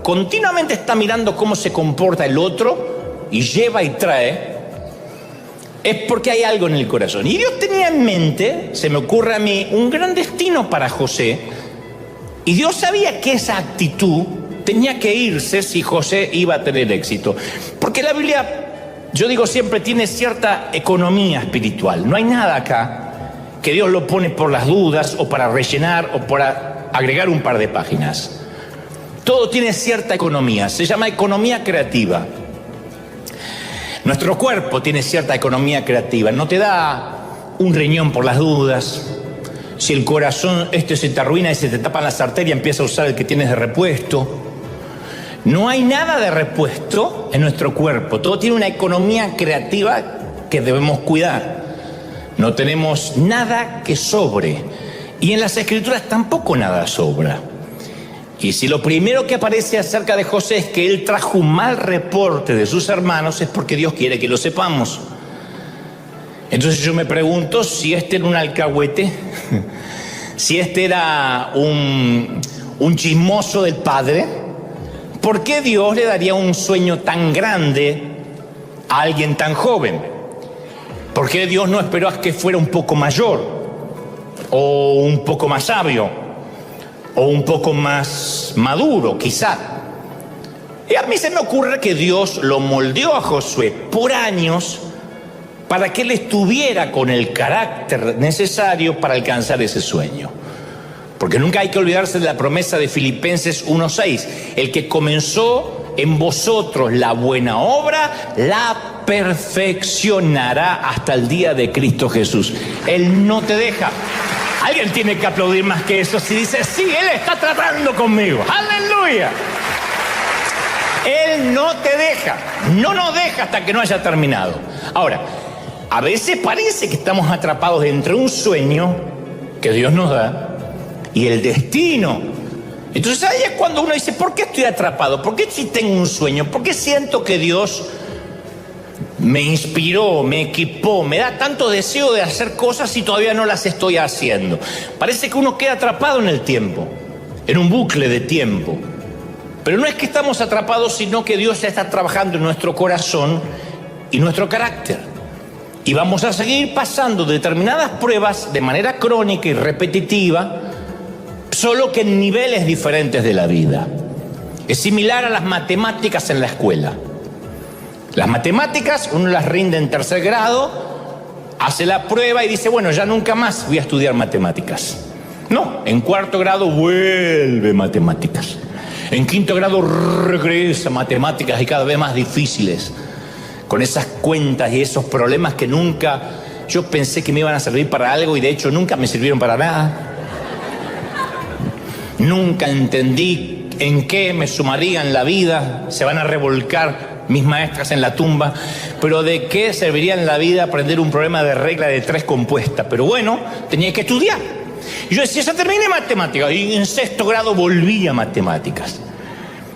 continuamente está mirando cómo se comporta el otro y lleva y trae, es porque hay algo en el corazón. Y Dios tenía en mente, se me ocurre a mí, un gran destino para José. Y Dios sabía que esa actitud tenía que irse si José iba a tener éxito. Porque la Biblia, yo digo siempre, tiene cierta economía espiritual. No hay nada acá que Dios lo pone por las dudas o para rellenar o para agregar un par de páginas. Todo tiene cierta economía, se llama economía creativa. Nuestro cuerpo tiene cierta economía creativa, no te da un riñón por las dudas. Si el corazón se te arruina y se te tapan las arterias, empieza a usar el que tienes de repuesto. No hay nada de repuesto en nuestro cuerpo, todo tiene una economía creativa que debemos cuidar. No tenemos nada que sobre, y en las Escrituras tampoco nada sobra. Y si lo primero que aparece acerca de José es que él trajo un mal reporte de sus hermanos, es porque Dios quiere que lo sepamos. Entonces yo me pregunto si este era un alcahuete, si este era un chismoso del padre, ¿por qué Dios le daría un sueño tan grande a alguien tan joven? ¿Por qué Dios no esperó a que fuera un poco mayor, o un poco más sabio, o un poco más maduro, quizá? Y a mí se me ocurre que Dios lo moldeó a Josué por años para que él estuviera con el carácter necesario para alcanzar ese sueño. Porque nunca hay que olvidarse de la promesa de Filipenses 1:6. El que comenzó en vosotros la buena obra, la perfeccionará hasta el día de Cristo Jesús. Él no te deja. Alguien tiene que aplaudir más que eso si dice, sí, Él está tratando conmigo. ¡Aleluya! Él no te deja, no nos deja hasta que no haya terminado. Ahora, a veces parece que estamos atrapados entre un sueño que Dios nos da y el destino. Entonces ahí es cuando uno dice, ¿por qué estoy atrapado? ¿Por qué si tengo un sueño? ¿Por qué siento que Dios me inspiró, me equipó, me da tanto deseo de hacer cosas y todavía no las estoy haciendo? Parece que uno queda atrapado en el tiempo, en un bucle de tiempo. Pero no es que estamos atrapados, sino que Dios ya está trabajando en nuestro corazón y nuestro carácter. Y vamos a seguir pasando determinadas pruebas de manera crónica y repetitiva, solo que en niveles diferentes de la vida. Es similar a las matemáticas en la escuela. Las matemáticas, uno las rinde en tercer grado, hace la prueba y dice, bueno, ya nunca más voy a estudiar matemáticas. No, en cuarto grado vuelve matemáticas. En quinto grado regresa matemáticas y cada vez más difíciles, con esas cuentas y esos problemas que nunca yo pensé que me iban a servir para algo y de hecho nunca me sirvieron para nada. Nunca entendí en qué me sumaría en la vida. Se van a revolcar mis maestras en la tumba, pero ¿de qué serviría en la vida aprender un problema de regla de 3 compuesta? Pero bueno, tenía que estudiar. Y yo decía, ya terminé matemáticas, y en sexto grado volví a matemáticas.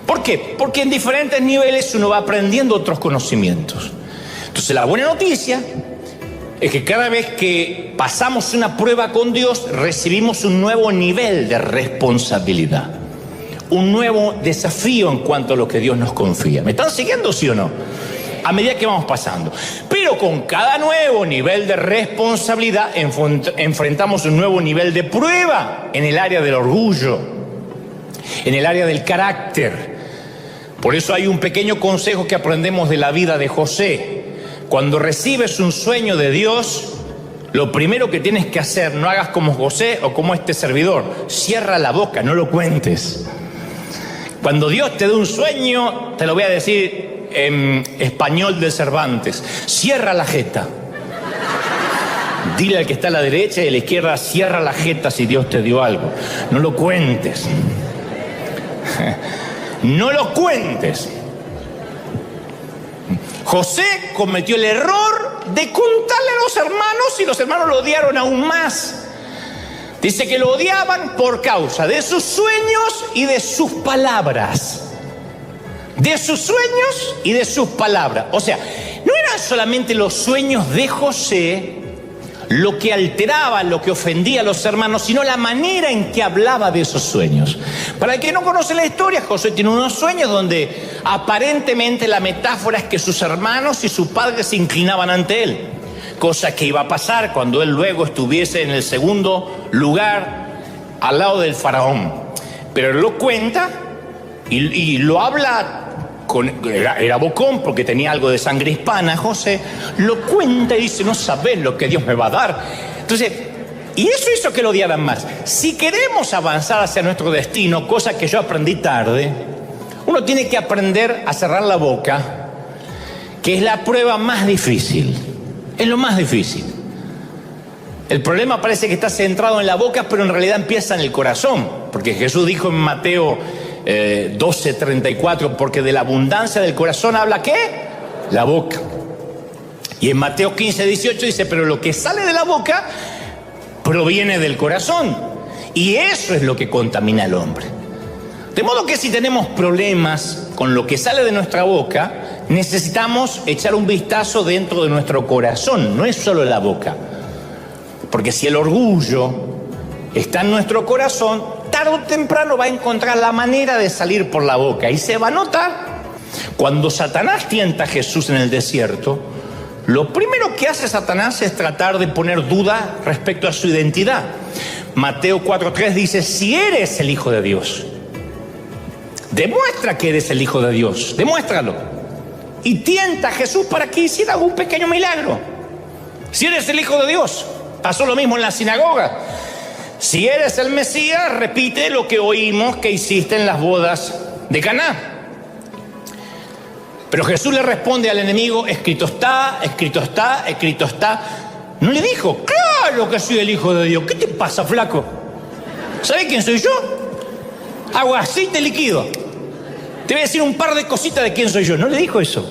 ¿Por qué? Porque en diferentes niveles uno va aprendiendo otros conocimientos. Entonces la buena noticia es que cada vez que pasamos una prueba con Dios, recibimos un nuevo nivel de responsabilidad, un nuevo desafío en cuanto a lo que Dios nos confía. ¿Me están siguiendo, sí o no? A medida que vamos pasando. Pero con cada nuevo nivel de responsabilidad enfrentamos un nuevo nivel de prueba en el área del orgullo, en el área del carácter. Por eso hay un pequeño consejo que aprendemos de la vida de José. Cuando recibes un sueño de Dios, lo primero que tienes que hacer, no hagas como José o como este servidor, cierra la boca, no lo cuentes. Cuando Dios te dé un sueño, te lo voy a decir en español de Cervantes, cierra la jeta. Dile al que está a la derecha y a la izquierda, cierra la jeta si Dios te dio algo. No lo cuentes. No lo cuentes. José cometió el error de contarle a los hermanos y los hermanos lo odiaron aún más. Dice que lo odiaban por causa de sus sueños y de sus palabras. De sus sueños y de sus palabras. O sea, no eran solamente los sueños de José lo que alteraba, lo que ofendía a los hermanos, sino la manera en que hablaba de esos sueños. Para el que no conoce la historia, José tiene unos sueños donde aparentemente la metáfora es que sus hermanos y su padre se inclinaban ante él, cosa que iba a pasar cuando él luego estuviese en el segundo lugar al lado del faraón. Pero él lo cuenta y lo habla. Era bocón porque tenía algo de sangre hispana. José lo cuenta y dice, no sabés lo que Dios me va a dar. Entonces Y eso hizo que lo odiaran más. Si queremos avanzar hacia nuestro destino, cosa que yo aprendí tarde, uno tiene que aprender a cerrar la boca, que es la prueba más difícil. Es lo más difícil. El problema parece que está centrado en la boca, pero en realidad empieza en el corazón. Porque Jesús dijo en Mateo 12:34, porque de la abundancia del corazón habla ¿qué? La boca. Y en Mateo 15:18 dice, pero lo que sale de la boca proviene del corazón. Y eso es lo que contamina al hombre. De modo que si tenemos problemas con lo que sale de nuestra boca, necesitamos echar un vistazo dentro de nuestro corazón, no es solo la boca. Porque si el orgullo está en nuestro corazón, tarde o temprano va a encontrar la manera de salir por la boca. Y se va a notar. Cuando Satanás tienta a Jesús en el desierto, lo primero que hace Satanás es tratar de poner duda respecto a su identidad. Mateo 4:3 dice, si eres el Hijo de Dios, demuestra que eres el Hijo de Dios, demuéstralo. Y tienta a Jesús para que hiciera un pequeño milagro. Si eres el Hijo de Dios, pasó lo mismo en la sinagoga. Si eres el Mesías, repite lo que oímos que hiciste en las bodas de Caná. Pero Jesús le responde al enemigo, escrito está, escrito está, escrito está. No le dijo, claro que soy el Hijo de Dios. ¿Qué te pasa, flaco? ¿Sabes quién soy yo? Agua, aceite líquido. Te voy a decir un par de cositas de quién soy yo. No le dijo eso.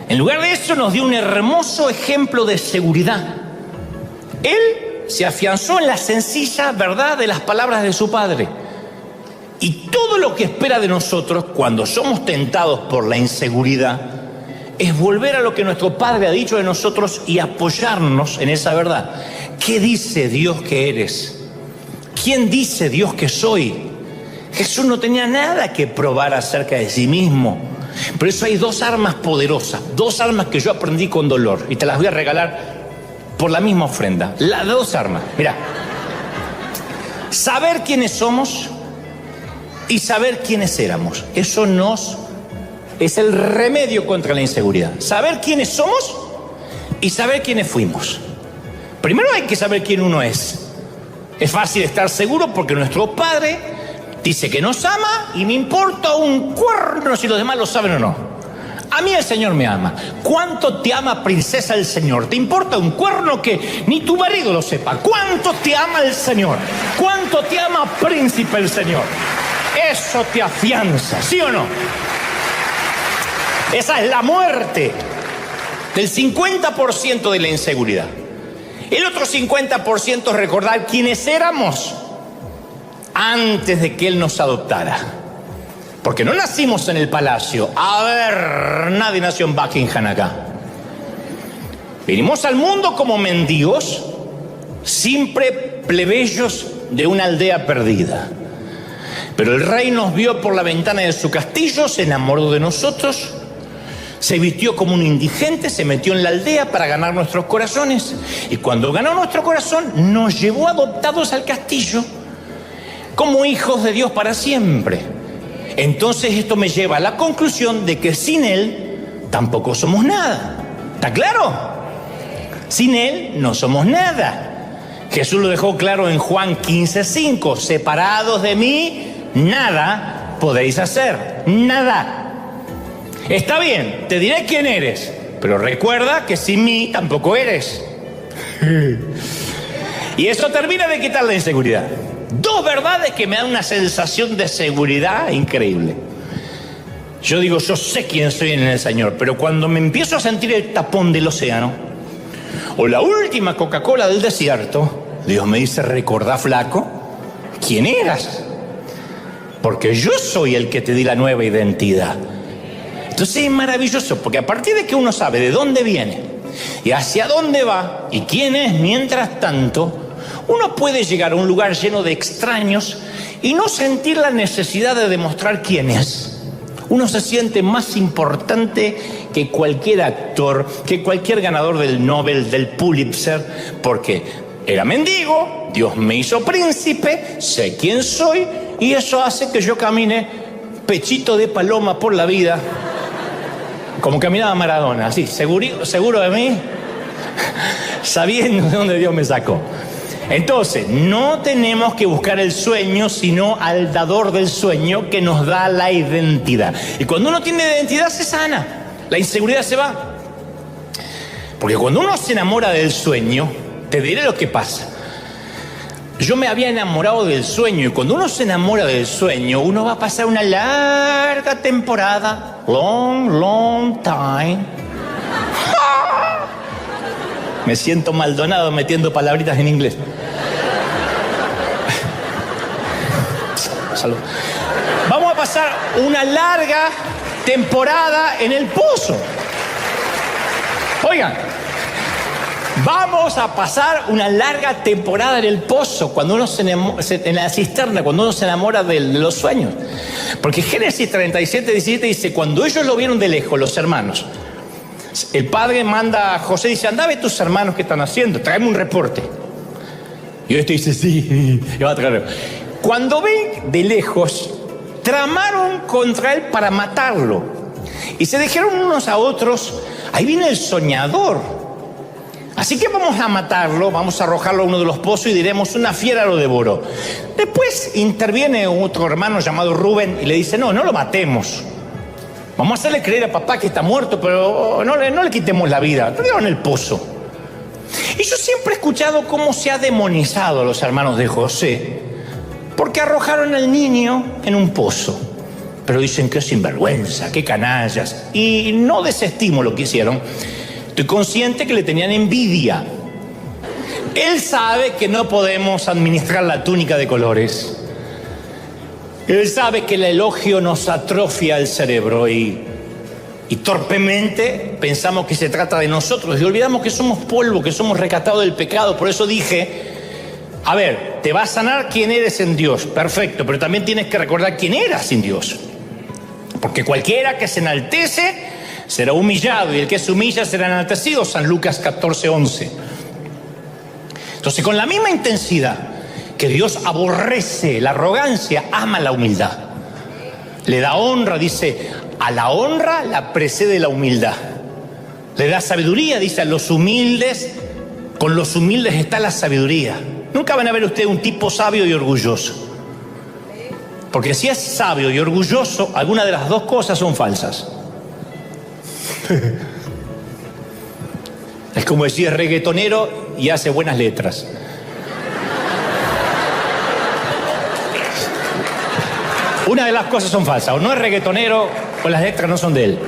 En lugar de eso nos dio un hermoso ejemplo de seguridad. Él se afianzó en la sencilla verdad de las palabras de su Padre. Y todo lo que espera de nosotros cuando somos tentados por la inseguridad es volver a lo que nuestro Padre ha dicho de nosotros y apoyarnos en esa verdad. ¿Qué dice Dios que eres? ¿Quién dice Dios que soy? Jesús no tenía nada que probar acerca de sí mismo. Por eso hay dos armas poderosas, dos armas que yo aprendí con dolor y te las voy a regalar por la misma ofrenda. Las dos armas, mira, saber quiénes somos y saber quiénes éramos. Eso es el remedio contra la inseguridad. Saber quiénes somos y saber quiénes fuimos. Primero hay que saber quién uno es. Es fácil estar seguro porque nuestro Padre dice que nos ama y me importa un cuerno si los demás lo saben o no. A mí el Señor me ama. ¿Cuánto te ama, princesa, el Señor? ¿Te importa un cuerno que ni tu marido lo sepa? ¿Cuánto te ama el Señor? ¿Cuánto te ama, príncipe, el Señor? Eso te afianza, ¿sí o no? Esa es la muerte del 50% de la inseguridad. El otro 50% es recordar quiénes éramos antes de que Él nos adoptara. Porque no nacimos en el palacio. A ver, nadie nació en Buckingham acá. Vinimos al mundo como mendigos, simple plebeyos de una aldea perdida. Pero el rey nos vio por la ventana de su castillo, se enamoró de nosotros, se vistió como un indigente, se metió en la aldea para ganar nuestros corazones. Y cuando ganó nuestro corazón, nos llevó adoptados al castillo como hijos de Dios para siempre. Entonces esto me lleva a la conclusión de que sin Él tampoco somos nada. ¿Está claro? Sin Él no somos nada. Jesús lo dejó claro en Juan 15:5. Separados de mí, nada podéis hacer. Nada. Está bien, te diré quién eres, pero recuerda que sin mí tampoco eres. Y eso termina de quitar la inseguridad. Dos verdades que me dan una sensación de seguridad increíble. Yo digo, yo sé quién soy en el Señor, pero cuando me empiezo a sentir el tapón del océano o la última Coca-Cola del desierto, Dios me dice, recordá, flaco, quién eras. Porque yo soy el que te di la nueva identidad. Entonces es maravilloso, porque a partir de que uno sabe de dónde viene y hacia dónde va y quién es mientras tanto, uno puede llegar a un lugar lleno de extraños y no sentir la necesidad de demostrar quién es. Uno se siente más importante que cualquier actor, que cualquier ganador del Nobel, del Pulitzer, porque era mendigo, Dios me hizo príncipe, sé quién soy y eso hace que yo camine pechito de paloma por la vida, como caminaba Maradona, así, seguro de mí, sabiendo de dónde Dios me sacó. Entonces, no tenemos que buscar el sueño, sino al dador del sueño que nos da la identidad. Y cuando uno tiene identidad se sana, la inseguridad se va. Porque cuando uno se enamora del sueño, te diré lo que pasa. Yo me había enamorado del sueño, y cuando uno se enamora del sueño, uno va a pasar una larga temporada, long time. Me siento Maldonado metiendo palabritas en inglés. Salud. Vamos a pasar una larga temporada en el pozo. Oigan, vamos a pasar una larga temporada en el pozo cuando uno en la cisterna, cuando uno se enamora de los sueños. Porque Génesis 37:17 dice, cuando ellos lo vieron de lejos, los hermanos, el padre manda a José, dice, anda a ver tus hermanos qué están haciendo, tráeme un reporte. Y este dice, sí, y va a traer. Cuando ven de lejos, tramaron contra él para matarlo. Y se dijeron unos a otros, ahí viene el soñador. Así que vamos a matarlo, vamos a arrojarlo a uno de los pozos y diremos, una fiera lo devoró. Después interviene otro hermano llamado Rubén y le dice, no lo matemos. Vamos a hacerle creer a papá que está muerto, pero no le quitemos la vida. Lo en el pozo. Y yo siempre he escuchado cómo se ha demonizado a los hermanos de José, porque arrojaron al niño en un pozo. Pero dicen que es sinvergüenza, qué canallas. Y no desestimo lo que hicieron. Estoy consciente que le tenían envidia. Él sabe que no podemos administrar la túnica de colores. Él sabe que el elogio nos atrofia el cerebro y torpemente pensamos que se trata de nosotros y olvidamos que somos polvo, que somos rescatados del pecado. Por eso dije, a ver, te va a sanar quién eres en Dios, perfecto, pero también tienes que recordar quién eras sin Dios. Porque cualquiera que se enaltece será humillado y el que se humilla será enaltecido, San Lucas 14:11. Entonces, con la misma intensidad que Dios aborrece la arrogancia, ama la humildad. Le da honra, dice, a la honra la precede la humildad. Le da sabiduría, dice, a los humildes, con los humildes está la sabiduría. Nunca van a ver ustedes un tipo sabio y orgulloso. Porque si es sabio y orgulloso, alguna de las dos cosas son falsas. Es como decir, es reggaetonero y hace buenas letras. Una de las cosas son falsas, o no es reggaetonero o las letras no son de él.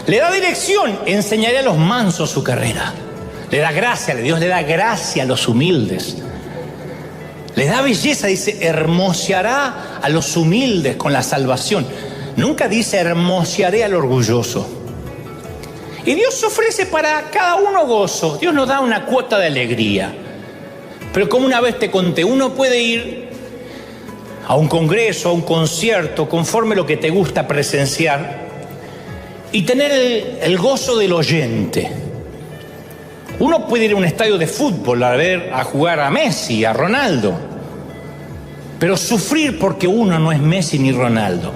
Le da dirección, enseñaré a los mansos su carrera. Le da gracia, Dios le da gracia a los humildes. Le da belleza, dice, hermoseará a los humildes con la salvación. Nunca dice hermosearé al orgulloso. Y Dios ofrece para cada uno gozo. Dios nos da una cuota de alegría. Pero como una vez te conté, uno puede ir a un congreso, a un concierto, conforme lo que te gusta presenciar, y tener el gozo del oyente. Uno puede ir a un estadio de fútbol a jugar a Messi, a Ronaldo, pero sufrir porque uno no es Messi ni Ronaldo,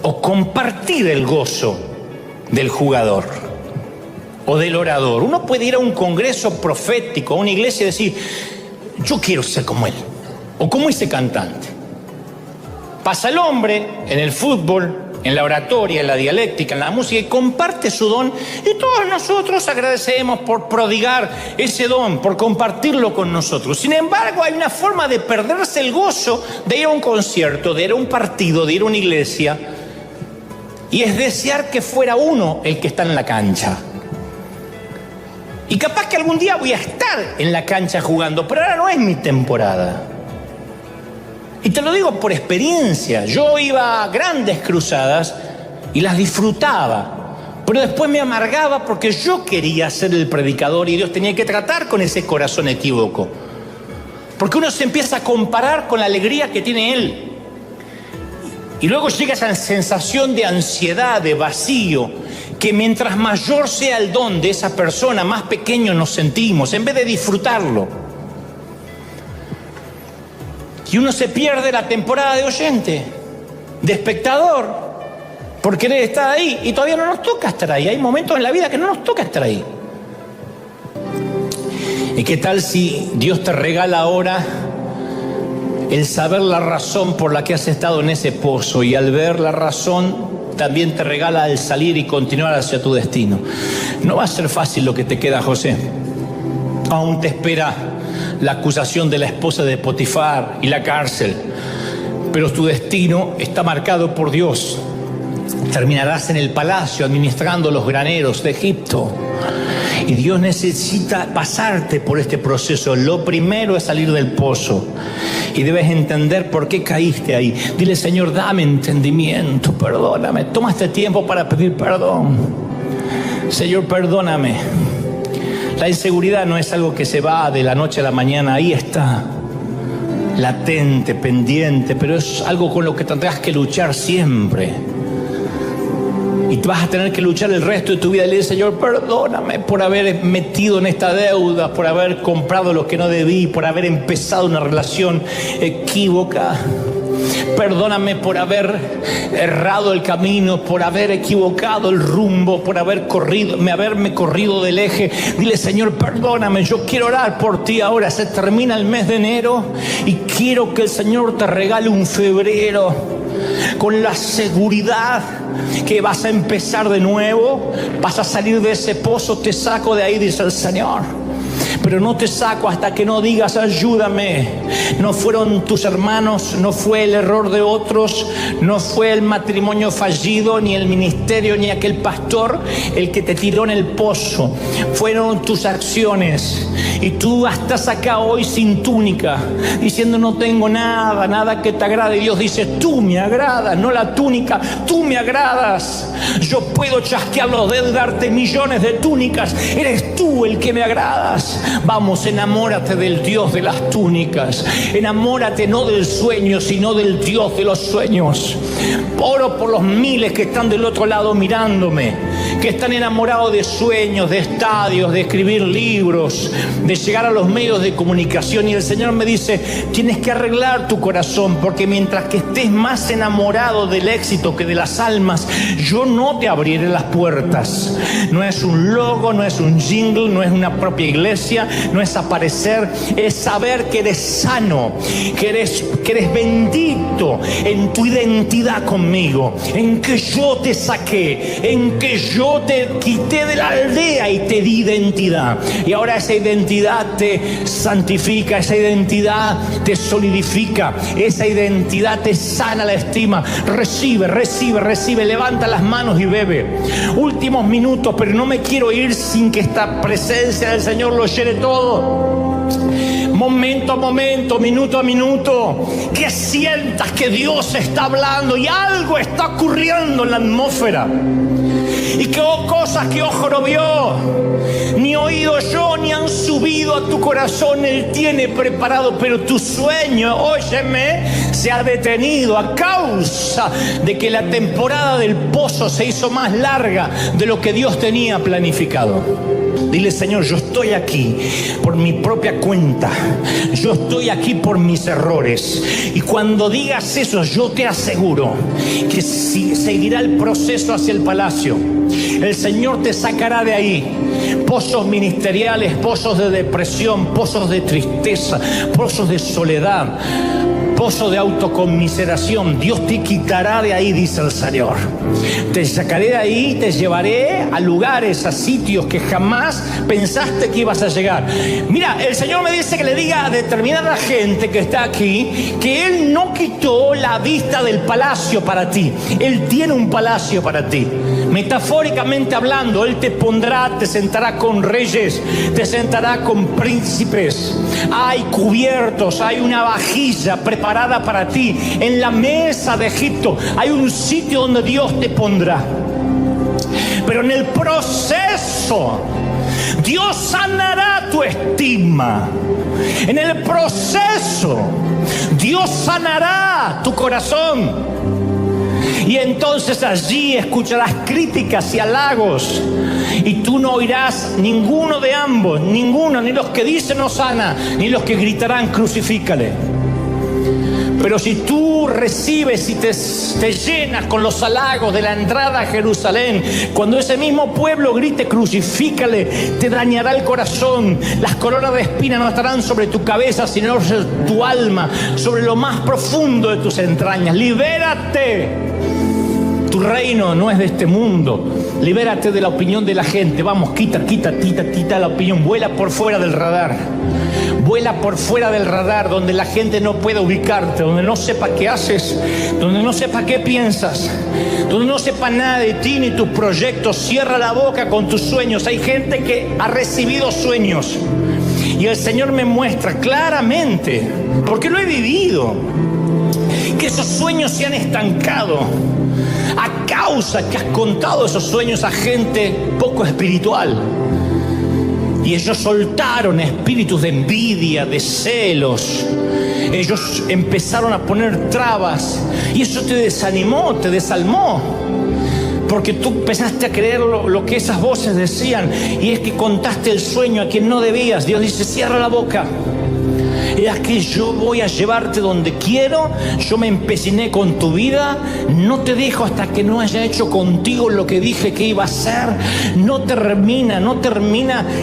o compartir el gozo del jugador o del orador. Uno puede ir a un congreso profético, a una iglesia y decir, yo quiero ser como él, o como ese cantante. Pasa el hombre en el fútbol, en la oratoria, en la dialéctica, en la música, y comparte su don, y todos nosotros agradecemos por prodigar ese don, por compartirlo con nosotros. Sin embargo, hay una forma de perderse el gozo de ir a un concierto, de ir a un partido, de ir a una iglesia, y es desear que fuera uno el que está en la cancha. Y capaz que algún día voy a estar en la cancha jugando, pero ahora no es mi temporada. Y te lo digo por experiencia. Yo iba a grandes cruzadas y las disfrutaba, pero después me amargaba porque yo quería ser el predicador y Dios tenía que tratar con ese corazón equívoco. Porque uno se empieza a comparar con la alegría que tiene Él. Y luego llega esa sensación de ansiedad, de vacío, que mientras mayor sea el don de esa persona, más pequeño nos sentimos, en vez de disfrutarlo. Y uno se pierde la temporada de oyente, de espectador, por querer estar ahí. Y todavía no nos toca estar ahí. Hay momentos en la vida que no nos toca estar ahí. ¿Y qué tal si Dios te regala ahora el saber la razón por la que has estado en ese pozo, y al ver la razón también te regala el salir y continuar hacia tu destino? No va a ser fácil lo que te queda, José. Aún te espera la acusación de la esposa de Potifar y la cárcel, pero tu destino está marcado por Dios. Terminarás en el palacio administrando los graneros de Egipto. Y Dios necesita pasarte por este proceso. Lo primero es salir del pozo. Y debes entender por qué caíste ahí. Dile: Señor, dame entendimiento, perdóname. Toma este tiempo para pedir perdón. Señor, perdóname. La inseguridad no es algo que se va de la noche a la mañana. Ahí está, latente, pendiente, pero es algo con lo que tendrás que luchar siempre. Y vas a tener que luchar el resto de tu vida. Y le dices: Señor, perdóname por haber metido en esta deuda, por haber comprado lo que no debí, por haber empezado una relación equívoca. Perdóname por haber errado el camino, por haber equivocado el rumbo, por haberme corrido del eje. Dile: Señor, perdóname, yo quiero orar por ti ahora. Se termina el mes de enero y quiero que el Señor te regale un febrero con la seguridad que vas a empezar de nuevo, vas a salir de ese pozo. Te saco de ahí, dice el Señor, pero no te saco hasta que no digas: ayúdame. No fueron tus hermanos, no fue el error de otros, no fue el matrimonio fallido, ni el ministerio, ni aquel pastor el que te tiró en el pozo. Fueron tus acciones. Y tú estás acá hoy sin túnica, diciendo: no tengo nada que te agrade. Y Dios dice: tú me agradas, no la túnica, tú me agradas. Yo puedo chasquear los dedos, darte millones de túnicas. Eres tú el que me agradas. Vamos, enamórate del Dios de las túnicas. Enamórate no del sueño, sino del Dios de los sueños. Oro por los miles que están del otro lado mirándome, que están enamorados de sueños, de estadios, de escribir libros, de llegar a los medios de comunicación. Y el Señor me dice: tienes que arreglar tu corazón, porque mientras que estés más enamorado del éxito que de las almas, yo no te abriré las puertas. No es un logo, no es un jingle, no es una propia iglesia, no es aparecer, es saber que eres sano, que eres bendito en tu identidad conmigo, en que yo te saqué, en que yo te quité de la aldea y te di identidad. Y ahora esa identidad te santifica, esa identidad te solidifica, esa identidad te sana la estima. Recibe, levanta las manos y bebe. Últimos minutos, pero no me quiero ir sin que esta presencia del Señor lo llene todo. Momento a momento, minuto a minuto, que sientas que Dios está hablando y algo está ocurriendo en la atmósfera. Y que cosas que ojo no vio, ni oído yo, ni han subido a tu corazón, Él tiene preparado. Pero tu sueño, óyeme, se ha detenido a causa de que la temporada del pozo se hizo más larga de lo que Dios tenía planificado. Dile: Señor, yo estoy aquí por mi propia cuenta. Yo estoy aquí por mis errores. Y cuando digas eso, yo te aseguro que seguirá el proceso hacia el palacio. El Señor te sacará de ahí. Pozos ministeriales, pozos de depresión, pozos de tristeza, pozos de soledad, pozo de autoconmiseración. Dios te quitará de ahí, dice el Señor. Te sacaré de ahí, te llevaré a lugares, a sitios que jamás pensaste que ibas a llegar. Mira, el Señor me dice que le diga a determinada gente que está aquí que Él no quitó la vista del palacio para ti. Él tiene un palacio para ti. Metafóricamente hablando, Él te pondrá, te sentará con reyes, te sentará con príncipes. Hay cubiertos, hay una vajilla preparada para ti. En la mesa de Egipto hay un sitio donde Dios te pondrá. Pero en el proceso, Dios sanará tu estima. En el proceso, Dios sanará tu corazón. Y entonces allí escucharás críticas y halagos, y tú no oirás ninguno de ambos, ninguno, ni los que dicen Hosana, ni los que gritarán crucifícale. Pero si tú recibes y te llenas con los halagos de la entrada a Jerusalén, cuando ese mismo pueblo grite crucifícale, te dañará el corazón. Las coronas de espina no estarán sobre tu cabeza, sino sobre tu alma, sobre lo más profundo de tus entrañas. ¡Libérate! Tu reino no es de este mundo. Libérate de la opinión de la gente. Vamos, quita la opinión. Vuela por fuera del radar. Vuela por fuera del radar, donde la gente no pueda ubicarte, donde no sepa qué haces, donde no sepa qué piensas, donde no sepa nada de ti ni tus proyectos. Cierra la boca con tus sueños. Hay gente que ha recibido sueños y el Señor me muestra claramente, porque lo he vivido, que esos sueños se han estancado a causa que has contado esos sueños a gente poco espiritual. Y ellos soltaron espíritus de envidia, de celos. Ellos empezaron a poner trabas y eso te desanimó, te desalmó. Porque tú empezaste a creer lo que esas voces decían, y es que contaste el sueño a quien no debías. Dios dice: cierra la boca. Es que yo voy a llevarte donde quiero. Yo me empeciné con tu vida. No te dejo hasta que no haya hecho contigo lo que dije que iba a hacer. No termina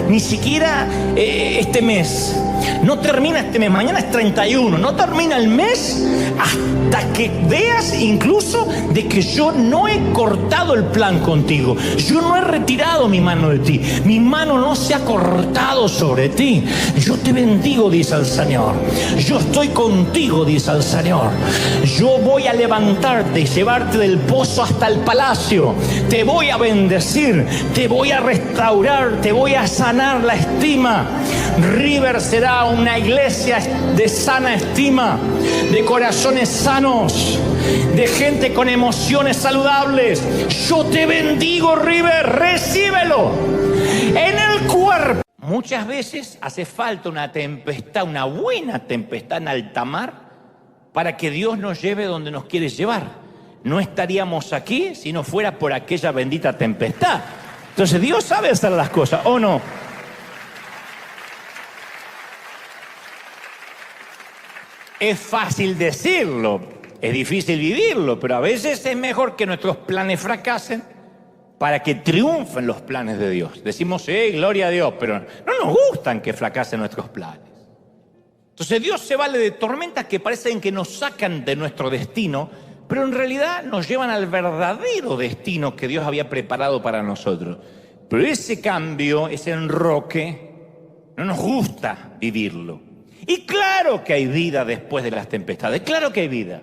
ni siquiera este mes. No termina este mes, mañana es 31. No termina el mes hasta que veas incluso de que yo no he cortado el plan contigo. Yo no he retirado mi mano de ti. Mi mano no se ha cortado sobre ti. Yo te bendigo, dice el Señor. Yo estoy contigo, dice el Señor. Yo voy a levantarte y llevarte del pozo hasta el palacio. Te voy a bendecir, te voy a restaurar, te voy a sanar la estima. River será una iglesia de sana estima, de corazones sanos, de gente con emociones saludables. Yo te bendigo, River, recíbelo en el cuerpo. Muchas veces hace falta una tempestad, una buena tempestad en alta mar, para que Dios nos lleve donde nos quiere llevar. No estaríamos aquí si no fuera por aquella bendita tempestad. Entonces Dios sabe hacer las cosas, ¿o no? Es fácil decirlo, es difícil vivirlo, pero a veces es mejor que nuestros planes fracasen para que triunfen los planes de Dios. Decimos, gloria a Dios, pero no nos gustan que fracasen nuestros planes. Entonces Dios se vale de tormentas que parecen que nos sacan de nuestro destino, pero en realidad nos llevan al verdadero destino que Dios había preparado para nosotros. Pero ese cambio, ese enroque, no nos gusta vivirlo. Y claro que hay vida después de las tempestades, claro que hay vida.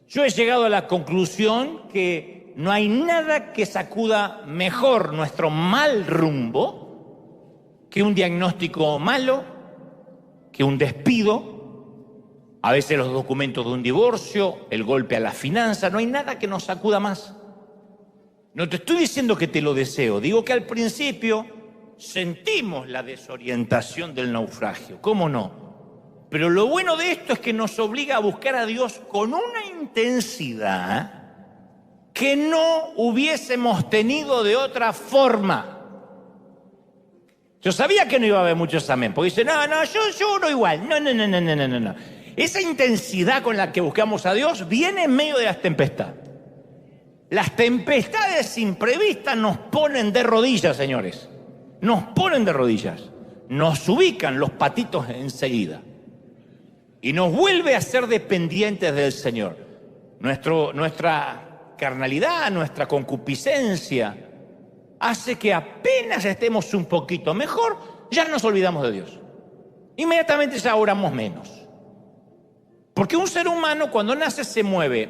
Yo he llegado a la conclusión que no hay nada que sacuda mejor nuestro mal rumbo que un diagnóstico malo, que un despido, a veces los documentos de un divorcio, el golpe a la finanza. No hay nada que nos sacuda más. No te estoy diciendo que te lo deseo, digo que al principio sentimos la desorientación del naufragio, ¿cómo no? Pero lo bueno de esto es que nos obliga a buscar a Dios con una intensidad que no hubiésemos tenido de otra forma. Yo sabía que no iba a haber muchos amén, porque dicen, yo no igual. No. Esa intensidad con la que buscamos a Dios viene en medio de las tempestades. Las tempestades imprevistas nos ponen de rodillas, señores. Nos ponen de rodillas, nos ubican los patitos enseguida y nos vuelve a ser dependientes del Señor. Nuestra carnalidad, nuestra concupiscencia hace que apenas estemos un poquito mejor, ya nos olvidamos de Dios. Inmediatamente ya oramos menos. Porque un ser humano cuando nace se mueve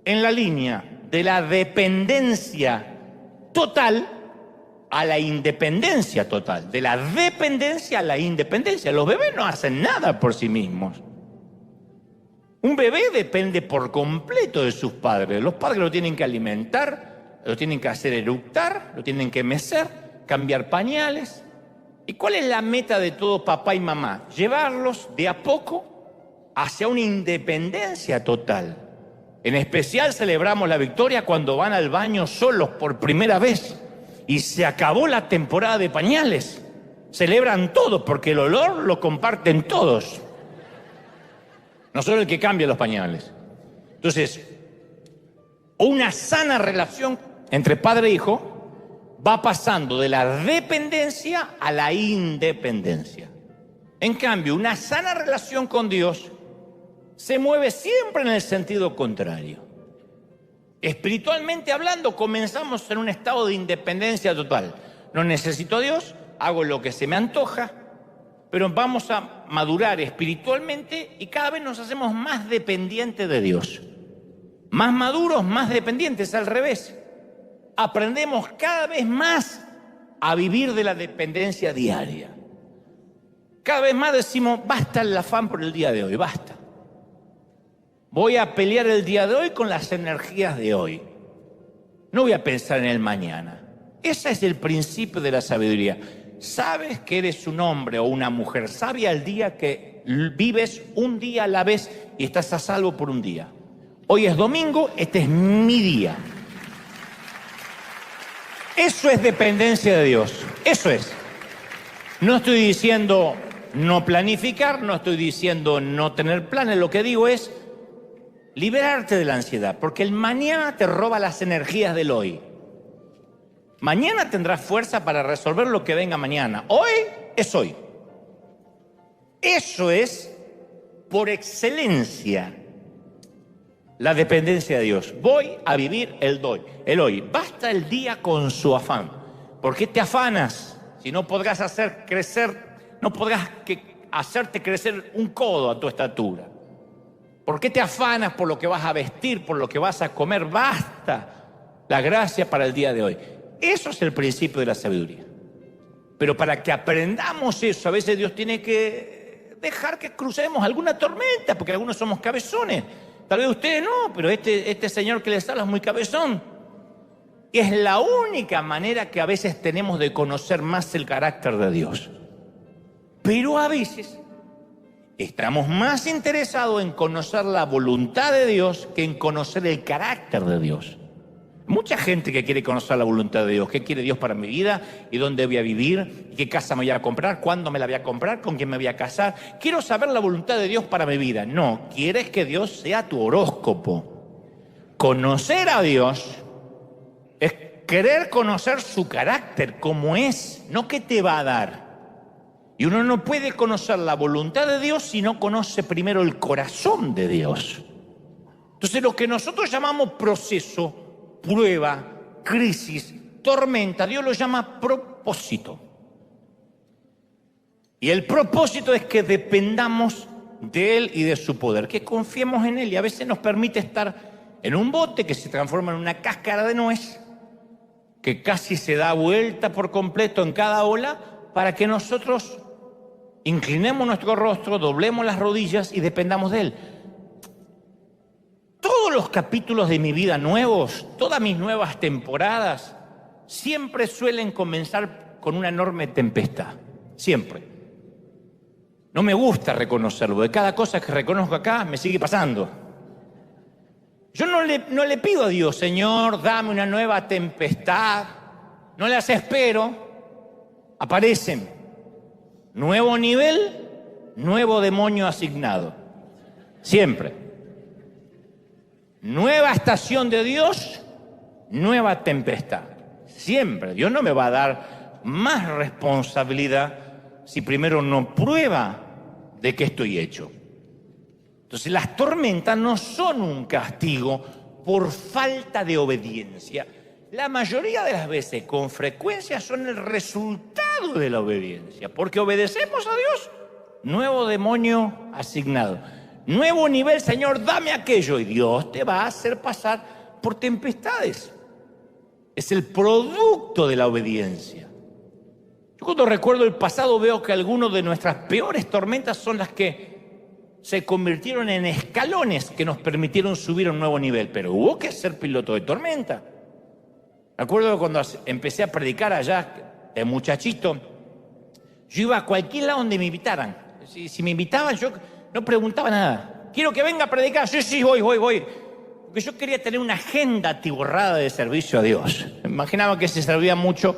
en la línea de la dependencia total a la independencia total, de la dependencia a la independencia. Los bebés no hacen nada por sí mismos. Un bebé depende por completo de sus padres. Los padres lo tienen que alimentar, lo tienen que hacer eructar, lo tienen que mecer, cambiar pañales. ¿Y cuál es la meta de todo papá y mamá? Llevarlos de a poco hacia una independencia total. En especial celebramos la victoria cuando van al baño solos por primera vez. Y se acabó la temporada de pañales. Celebran todo porque el olor lo comparten todos. no soy el que cambia los pañales. Entonces, una sana relación entre padre e hijo va pasando de la dependencia a la independencia. En cambio, una sana relación con Dios se mueve siempre en el sentido contrario. Espiritualmente hablando, comenzamos en un estado de independencia total. No necesito a Dios, hago lo que se me antoja, pero vamos a madurar espiritualmente y cada vez nos hacemos más dependientes de Dios. Más maduros, más dependientes, al revés. Aprendemos cada vez más a vivir de la dependencia diaria. Cada vez más decimos, basta el afán por el día de hoy, basta. Voy a pelear el día de hoy con las energías de hoy. No voy a pensar en el mañana. Ese es el principio de la sabiduría. Sabes que eres un hombre o una mujer sabia el día que vives un día a la vez y estás a salvo por un día. Hoy es domingo, este es mi día. Eso es dependencia de Dios. Eso es. No estoy diciendo no planificar, no estoy diciendo no tener planes. Lo que digo es liberarte de la ansiedad, porque el mañana te roba las energías del hoy. Mañana tendrás fuerza para resolver lo que venga mañana. Hoy es hoy. Eso es, por excelencia, la dependencia de Dios. Voy a vivir el hoy. Basta el día con su afán. ¿Por qué te afanas si no podrás hacerte crecer un codo a tu estatura? ¿Por qué te afanas por lo que vas a vestir, por lo que vas a comer? Basta la gracia para el día de hoy. Eso es el principio de la sabiduría. Pero para que aprendamos eso, a veces Dios tiene que dejar que crucemos alguna tormenta, porque algunos somos cabezones. Tal vez ustedes no, pero este señor que les habla es muy cabezón. Y es la única manera que a veces tenemos de conocer más el carácter de Dios. Pero a veces estamos más interesados en conocer la voluntad de Dios que en conocer el carácter de Dios. Mucha gente que quiere conocer la voluntad de Dios. ¿Qué quiere Dios para mi vida? ¿Y dónde voy a vivir? ¿Y qué casa me voy a comprar? ¿Cuándo me la voy a comprar? ¿Con quién me voy a casar? Quiero saber la voluntad de Dios para mi vida. No, quieres que Dios sea tu horóscopo. Conocer a Dios es querer conocer su carácter, cómo es, no qué te va a dar. Y uno no puede conocer la voluntad de Dios si no conoce primero el corazón de Dios. Entonces, lo que nosotros llamamos proceso, prueba, crisis, tormenta, Dios lo llama propósito. Y el propósito es que dependamos de Él y de su poder, que confiemos en Él, y a veces nos permite estar en un bote que se transforma en una cáscara de nuez, que casi se da vuelta por completo en cada ola, para que nosotros inclinemos nuestro rostro, doblemos las rodillas y dependamos de Él. Todos los capítulos de mi vida nuevos, todas mis nuevas temporadas, siempre suelen comenzar con una enorme tempestad. Siempre. No me gusta reconocerlo. De cada cosa que reconozco acá, me sigue pasando. Yo no le pido a Dios, Señor, dame una nueva tempestad. No las espero. Aparecen. Nuevo nivel, nuevo demonio asignado. Siempre. Nueva estación de Dios, nueva tempestad. Siempre. Dios no me va a dar más responsabilidad si primero no prueba de qué estoy hecho. Entonces, las tormentas no son un castigo por falta de obediencia. La mayoría de las veces, con frecuencia, son el resultado de la obediencia. Porque obedecemos a Dios, nuevo demonio asignado. Nuevo nivel, Señor, dame aquello. Y Dios te va a hacer pasar por tempestades. Es el producto de la obediencia. Yo cuando recuerdo el pasado veo que algunas de nuestras peores tormentas son las que se convirtieron en escalones que nos permitieron subir a un nuevo nivel. Pero hubo que ser piloto de tormenta. Me acuerdo cuando empecé a predicar allá, de muchachito, yo iba a cualquier lado donde me invitaran. Si me invitaban, yo no preguntaba nada. Quiero que venga a predicar. Sí, voy. Porque yo quería tener una agenda atiborrada de servicio a Dios. Me imaginaba que si servía mucho,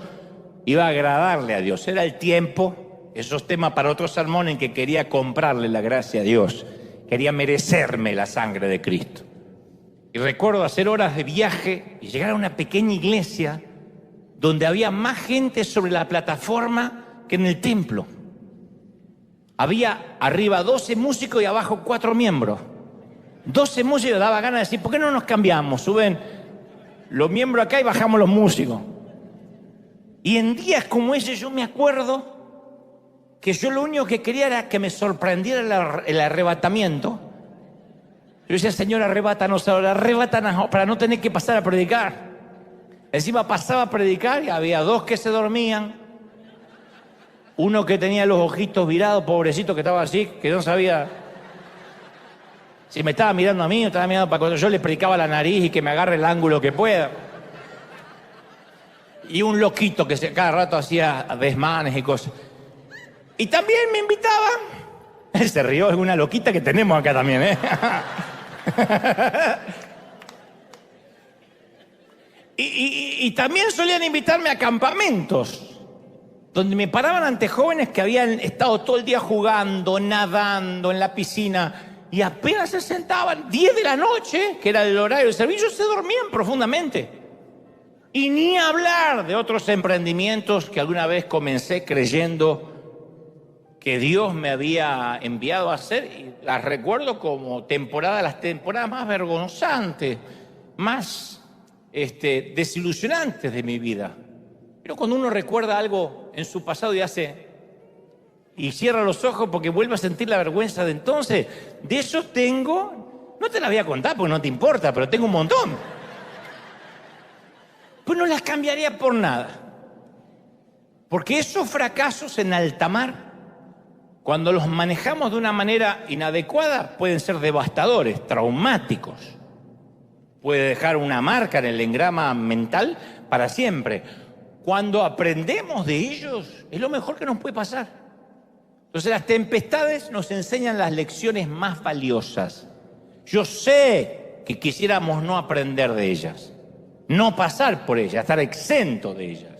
iba a agradarle a Dios. Era el tiempo, esos temas para otro sermón en que quería comprarle la gracia a Dios quería merecerme la sangre de Cristo. Y recuerdo hacer horas de viaje y llegar a una pequeña iglesia donde había más gente sobre la plataforma que en el templo. Había arriba 12 músicos y abajo 4 miembros. 12 músicos, daba ganas de decir, ¿por qué no nos cambiamos? Suben los miembros acá y bajamos los músicos. Y en días como ese yo me acuerdo que yo lo único que quería era que me sorprendiera el arrebatamiento. Yo decía, Señor, arrebátanos ahora, arrebátanos para no tener que pasar a predicar. Encima pasaba a predicar y había 2 que se dormían. Uno que tenía los ojitos virados, pobrecito, que estaba así, que no sabía si me estaba mirando a mí o estaba mirando para cuando yo le predicaba la nariz y que me agarre el ángulo que pueda. Y un loquito que cada rato hacía desmanes y cosas. Y también me invitaban. Él se rió, es una loquita que tenemos acá también, ¿eh? y también solían invitarme a campamentos, donde me paraban ante jóvenes que habían estado todo el día jugando, nadando en la piscina, y apenas se sentaban, 10 de la noche, que era el horario de servicio, se dormían profundamente. Y ni hablar de otros emprendimientos que alguna vez comencé creyendo que Dios me había enviado a hacer, y las recuerdo como las temporadas más vergonzantes, más desilusionantes de mi vida. Pero cuando uno recuerda algo en su pasado y cierra los ojos porque vuelve a sentir la vergüenza de entonces, de eso tengo, no te la voy a contar porque no te importa, pero tengo un montón. Pues no las cambiaría por nada. Porque esos fracasos en alta mar, cuando los manejamos de una manera inadecuada, pueden ser devastadores, traumáticos. Puede dejar una marca en el engrama mental para siempre. Cuando aprendemos de ellos, es lo mejor que nos puede pasar. Entonces las tempestades nos enseñan las lecciones más valiosas. Yo sé que quisiéramos no aprender de ellas, no pasar por ellas, estar exento de ellas.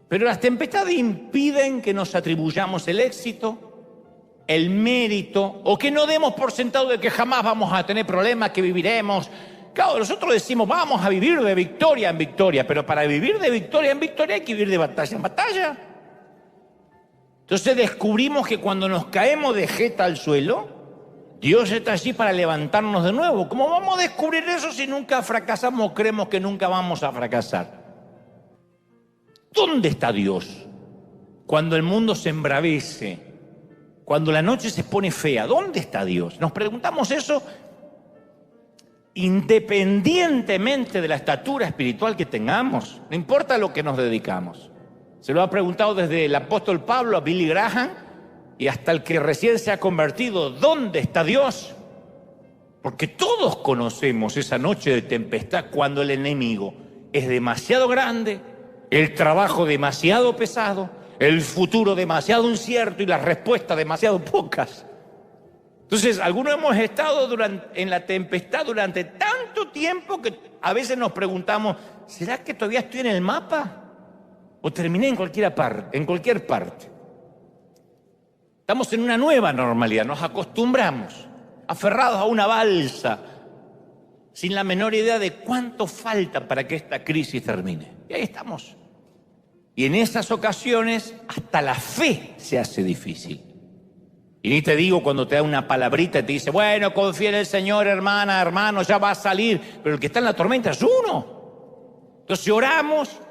Pero las tempestades impiden que nos atribuyamos el éxito, el mérito, o que no demos por sentado de que jamás vamos a tener problemas, que viviremos. Claro, nosotros decimos, vamos a vivir de victoria en victoria, pero para vivir de victoria en victoria hay que vivir de batalla en batalla. Entonces descubrimos que cuando nos caemos de jeta al suelo, Dios está allí para levantarnos de nuevo. ¿Cómo vamos a descubrir eso si nunca fracasamos o creemos que nunca vamos a fracasar? ¿Dónde está Dios? Cuando el mundo se embravece, cuando la noche se pone fea, ¿dónde está Dios? Nos preguntamos eso independientemente de la estatura espiritual que tengamos, no importa lo que nos dedicamos. Se lo ha preguntado desde el apóstol Pablo a Billy Graham y hasta el que recién se ha convertido, ¿dónde está Dios? Porque todos conocemos esa noche de tempestad cuando el enemigo es demasiado grande, el trabajo demasiado pesado, el futuro demasiado incierto y las respuestas demasiado pocas. Entonces, algunos hemos estado en la tempestad durante tanto tiempo que a veces nos preguntamos, ¿será que todavía estoy en el mapa? ¿O terminé en cualquier parte? Estamos en una nueva normalidad, nos acostumbramos, aferrados a una balsa, sin la menor idea de cuánto falta para que esta crisis termine. Y ahí estamos. Y en esas ocasiones hasta la fe se hace difícil. Y ni te digo cuando te da una palabrita y te dice, bueno, confía en el Señor, hermana, hermano, ya va a salir. Pero el que está en la tormenta es uno. Entonces oramos,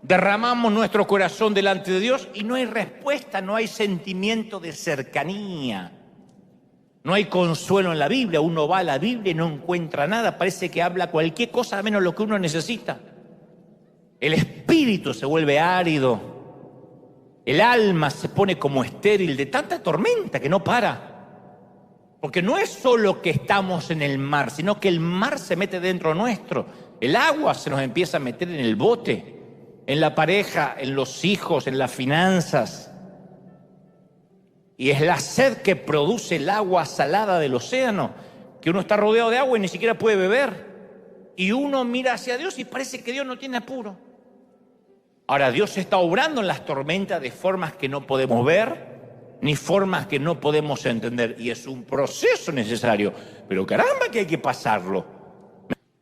derramamos nuestro corazón delante de Dios y no hay respuesta, no hay sentimiento de cercanía. No hay consuelo en la Biblia. Uno va a la Biblia y no encuentra nada. Parece que habla cualquier cosa menos lo que uno necesita. El espíritu se vuelve árido. El alma se pone como estéril de tanta tormenta que no para. Porque no es solo que estamos en el mar, sino que el mar se mete dentro nuestro. El agua se nos empieza a meter en el bote, en la pareja, en los hijos, en las finanzas. Y es la sed que produce el agua salada del océano, que uno está rodeado de agua y ni siquiera puede beber. Y uno mira hacia Dios y parece que Dios no tiene apuro. Ahora, Dios está obrando en las tormentas de formas que no podemos ver ni formas que no podemos entender. Y es un proceso necesario, pero caramba que hay que pasarlo.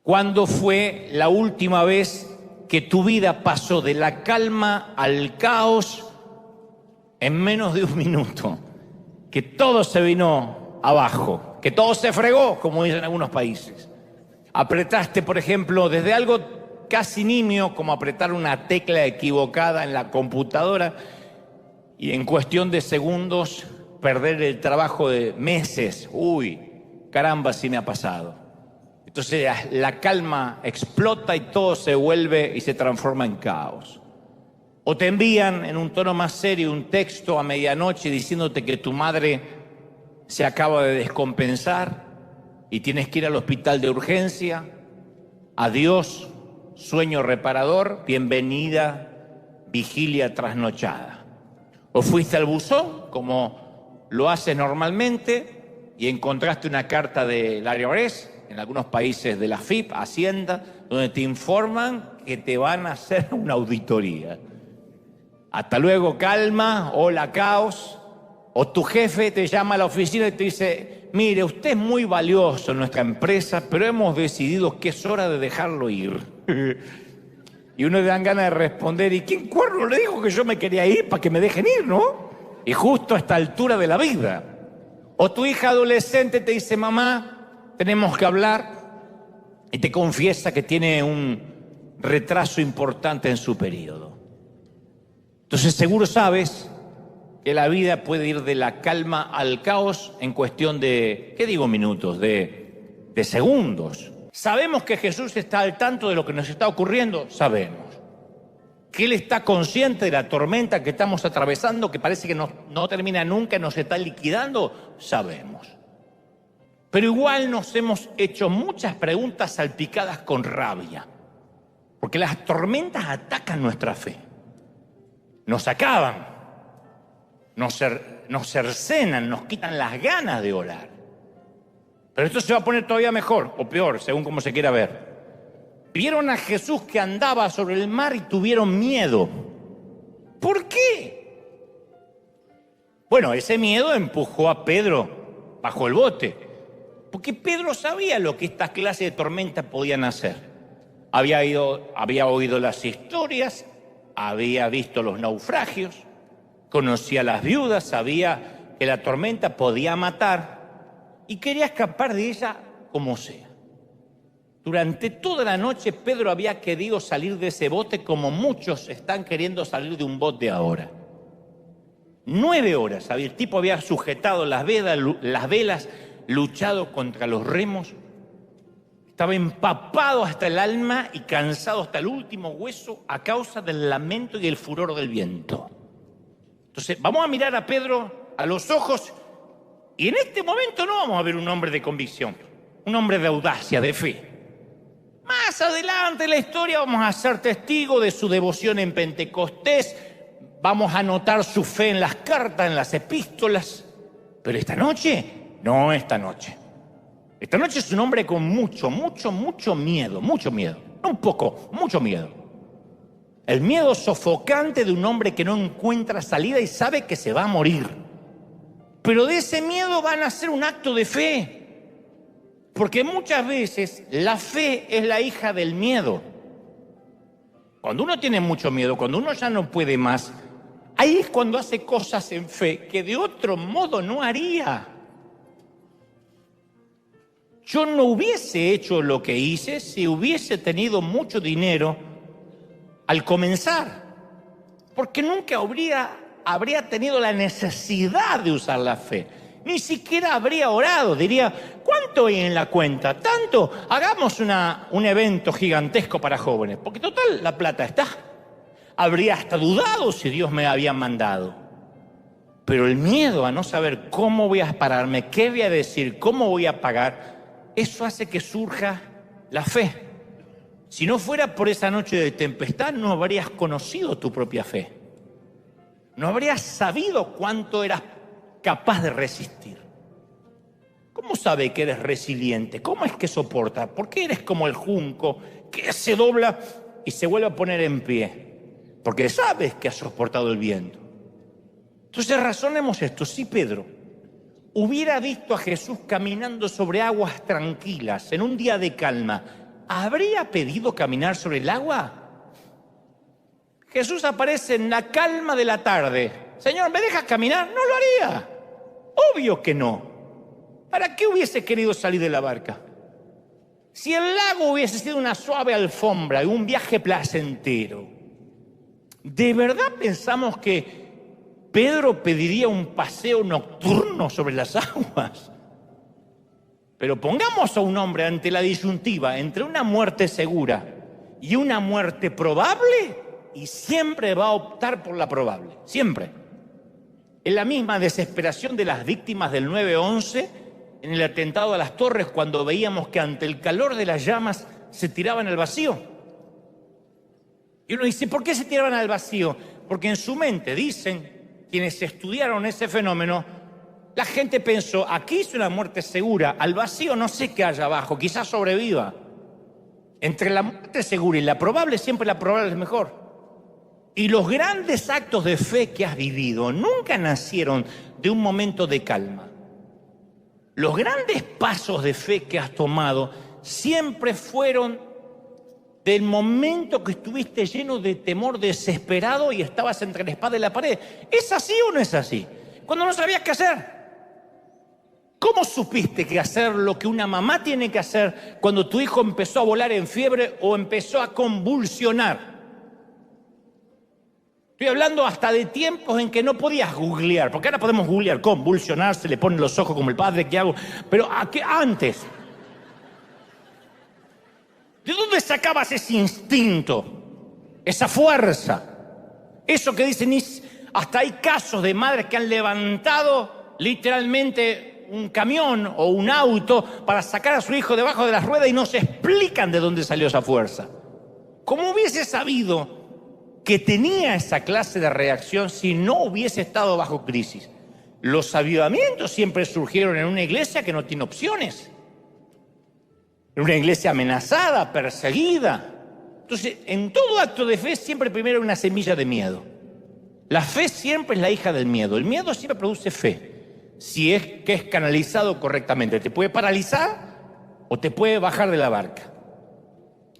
¿Cuándo fue la última vez que tu vida pasó de la calma al caos en menos de un minuto? Que todo se vino abajo, que todo se fregó, como dicen algunos países. Apretaste, por ejemplo, desde algo casi nimio, como apretar una tecla equivocada en la computadora, y en cuestión de segundos perder el trabajo de meses. Uy, caramba, sí me ha pasado. Entonces la calma explota y todo se vuelve y se transforma en caos. O te envían en un tono más serio un texto a medianoche diciéndote que tu madre se acaba de descompensar y tienes que ir al hospital de urgencia. Adiós, sueño reparador, bienvenida, vigilia trasnochada. O fuiste al buzón, como lo haces normalmente, y encontraste una carta del IRS, en algunos países de la FIP, Hacienda, donde te informan que te van a hacer una auditoría. Hasta luego, calma, hola, caos. O tu jefe te llama a la oficina y te dice, mire, usted es muy valioso en nuestra empresa, pero hemos decidido que es hora de dejarlo ir. Y uno le dan ganas de responder, ¿y quién cuerno le dijo que yo me quería ir para que me dejen ir, no? Y justo a esta altura de la vida. O tu hija adolescente te dice, mamá, tenemos que hablar, y te confiesa que tiene un retraso importante en su periodo. Entonces seguro sabes que la vida puede ir de la calma al caos en cuestión de, ¿qué digo minutos? De segundos. ¿Sabemos que Jesús está al tanto de lo que nos está ocurriendo? Sabemos. ¿Que Él está consciente de la tormenta que estamos atravesando, que parece que no termina nunca, nos está liquidando? Sabemos. Pero igual nos hemos hecho muchas preguntas salpicadas con rabia, porque las tormentas atacan nuestra fe. Nos acaban, nos cercenan, nos quitan las ganas de orar. Pero esto se va a poner todavía mejor o peor, según como se quiera ver. Vieron a Jesús que andaba sobre el mar y tuvieron miedo. ¿Por qué? Bueno, ese miedo empujó a Pedro bajo el bote, porque Pedro sabía lo que esta clase de tormenta podían hacer. Había oído las historias, había visto los naufragios, conocía a las viudas, sabía que la tormenta podía matar y quería escapar de ella como sea. Durante toda la noche Pedro había querido salir de ese bote como muchos están queriendo salir de un bote ahora. 9 horas, el tipo había sujetado las velas, luchado contra los remos. Estaba empapado hasta el alma y cansado hasta el último hueso a causa del lamento y el furor del viento. Entonces, vamos a mirar a Pedro a los ojos y en este momento no vamos a ver un hombre de convicción, un hombre de audacia, de fe. Más adelante en la historia vamos a ser testigos de su devoción en Pentecostés, vamos a notar su fe en las cartas, en las epístolas. Pero esta noche, no esta noche. Esta noche es un hombre con mucho miedo, no un poco, mucho miedo. El miedo sofocante de un hombre que no encuentra salida y sabe que se va a morir. Pero de ese miedo van a hacer un acto de fe. Porque muchas veces la fe es la hija del miedo. Cuando uno tiene mucho miedo, cuando uno ya no puede más, ahí es cuando hace cosas en fe que de otro modo no haría. Yo no hubiese hecho lo que hice si hubiese tenido mucho dinero al comenzar, porque nunca habría tenido la necesidad de usar la fe. Ni siquiera habría orado, diría, ¿cuánto hay en la cuenta? Tanto, hagamos un evento gigantesco para jóvenes, porque total, la plata está. Habría hasta dudado si Dios me había mandado. Pero el miedo a no saber cómo voy a pararme, qué voy a decir, cómo voy a pagar, eso hace que surja la fe. Si no fuera por esa noche de tempestad, no habrías conocido tu propia fe. No habrías sabido cuánto eras capaz de resistir. ¿Cómo sabe que eres resiliente? ¿Cómo es que soporta? ¿Por qué eres como el junco que se dobla y se vuelve a poner en pie? Porque sabes que has soportado el viento. Entonces razonemos esto. Si Pedro hubiera visto a Jesús caminando sobre aguas tranquilas en un día de calma, ¿habría pedido caminar sobre el agua? Jesús aparece en la calma de la tarde. Señor, ¿me dejas caminar? No lo haría. Obvio que no. ¿Para qué hubiese querido salir de la barca? Si el lago hubiese sido una suave alfombra y un viaje placentero, ¿de verdad pensamos que Pedro pediría un paseo nocturno sobre las aguas? Pero pongamos a un hombre ante la disyuntiva entre una muerte segura y una muerte probable, y siempre va a optar por la probable, siempre. En la misma desesperación de las víctimas del 9/11, en el atentado a las Torres, cuando veíamos que ante el calor de las llamas se tiraban al vacío. Y uno dice, ¿por qué se tiraban al vacío? Porque en su mente, dicen quienes estudiaron ese fenómeno, la gente pensó, aquí es una muerte segura, al vacío no sé qué haya abajo, quizás sobreviva. Entre la muerte segura y la probable, siempre la probable es mejor. Y los grandes actos de fe que has vivido nunca nacieron de un momento de calma. Los grandes pasos de fe que has tomado siempre fueron del momento que estuviste lleno de temor, desesperado y estabas entre la espada y la pared. ¿Es así o no es así? Cuando no sabías qué hacer. ¿Cómo supiste que hacer lo que una mamá tiene que hacer cuando tu hijo empezó a volar en fiebre o empezó a convulsionar? Estoy hablando hasta de tiempos en que no podías googlear, porque ahora podemos googlear, convulsionar, se le ponen los ojos como el padre, ¿qué hago? Pero antes, ¿de dónde sacabas ese instinto, esa fuerza? Eso que dicen, hasta hay casos de madres que han levantado literalmente un camión o un auto para sacar a su hijo debajo de las ruedas y no se explican de dónde salió esa fuerza. ¿Cómo hubiese sabido que tenía esa clase de reacción si no hubiese estado bajo crisis? Los avivamientos siempre surgieron en una iglesia que no tiene opciones. En una iglesia amenazada, perseguida. Entonces, en todo acto de fe siempre primero hay una semilla de miedo. La fe siempre es la hija del miedo. El miedo siempre produce fe, si es que es canalizado correctamente. Te puede paralizar o te puede bajar de la barca.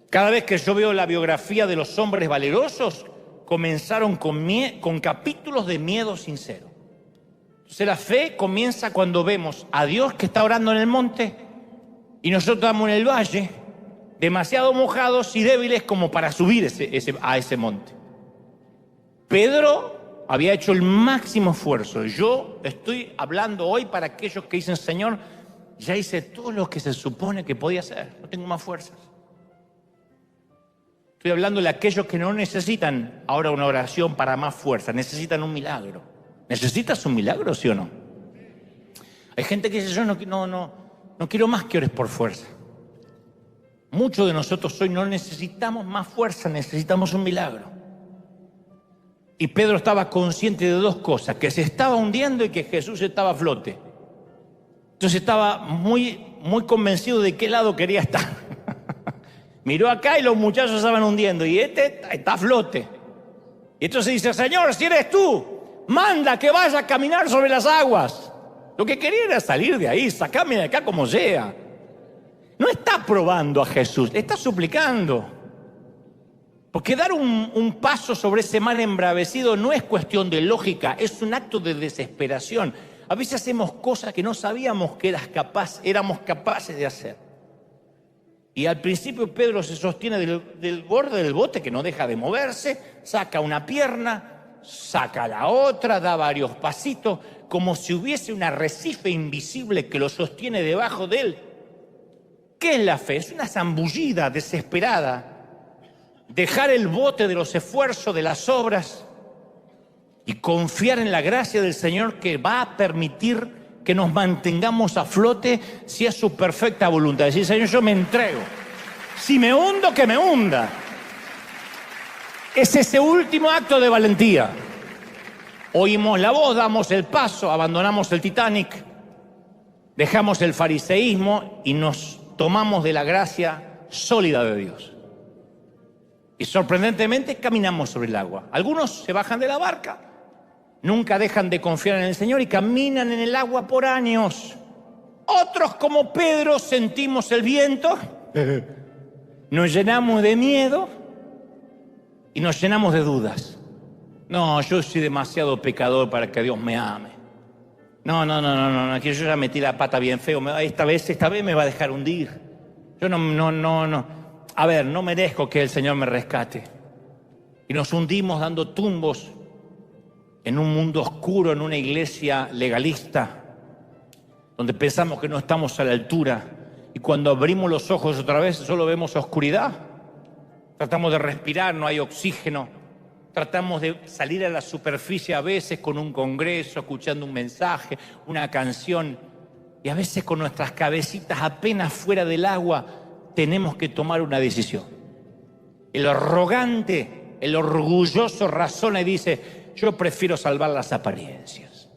Cada vez que yo veo la biografía de los hombres valerosos, comenzaron con capítulos de miedo sincero. Entonces la fe comienza cuando vemos a Dios que está orando en el monte y nosotros estamos en el valle, demasiado mojados y débiles como para subir a ese monte. Pedro había hecho el máximo esfuerzo. Yo estoy hablando hoy para aquellos que dicen, Señor, ya hice todo lo que se supone que podía hacer, no tengo más fuerzas. Estoy hablando de aquellos que no necesitan ahora una oración para más fuerza, necesitan un milagro. ¿Necesitas un milagro, sí o no? Hay gente que dice, yo no quiero más que ores por fuerza. Muchos de nosotros hoy no necesitamos más fuerza, necesitamos un milagro. Y Pedro estaba consciente de dos cosas, que se estaba hundiendo y que Jesús estaba a flote. Entonces estaba muy, muy convencido de qué lado quería estar. Miró acá y los muchachos estaban hundiendo y este está a flote. Y entonces dice, Señor, si eres tú, manda que vaya a caminar sobre las aguas. Lo que quería era salir de ahí, sacarme de acá como sea. No está probando a Jesús, está suplicando. Porque dar un paso sobre ese mar embravecido no es cuestión de lógica, es un acto de desesperación. A veces hacemos cosas que no sabíamos que éramos capaces de hacer. Y al principio Pedro se sostiene del borde del bote que no deja de moverse, saca una pierna, saca la otra, da varios pasitos, como si hubiese un arrecife invisible que lo sostiene debajo de él. ¿Qué es la fe? Es una zambullida desesperada. Dejar el bote de los esfuerzos, de las obras y confiar en la gracia del Señor que va a permitir que nos mantengamos a flote si es su perfecta voluntad. Decir, Señor, yo me entrego. Si me hundo, que me hunda. Es ese último acto de valentía. Oímos la voz, damos el paso, abandonamos el Titanic, dejamos el fariseísmo y nos tomamos de la gracia sólida de Dios. Y sorprendentemente caminamos sobre el agua. Algunos se bajan de la barca nunca dejan de confiar en el Señor y caminan en el agua por años. Otros, como Pedro, sentimos el viento, nos llenamos de miedo y nos llenamos de dudas. No, yo soy demasiado pecador para que Dios me ame. No, que yo ya metí la pata bien feo. Esta vez me va a dejar hundir. Yo no. A ver, no merezco que el Señor me rescate. Y nos hundimos dando tumbos en un mundo oscuro, en una iglesia legalista, donde pensamos que no estamos a la altura. Y cuando abrimos los ojos otra vez, solo vemos oscuridad. Tratamos de respirar, no hay oxígeno. Tratamos de salir a la superficie a veces con un congreso, escuchando un mensaje, una canción. Y a veces con nuestras cabecitas apenas fuera del agua, tenemos que tomar una decisión. El arrogante, el orgulloso razona y dice: yo prefiero salvar las apariencias.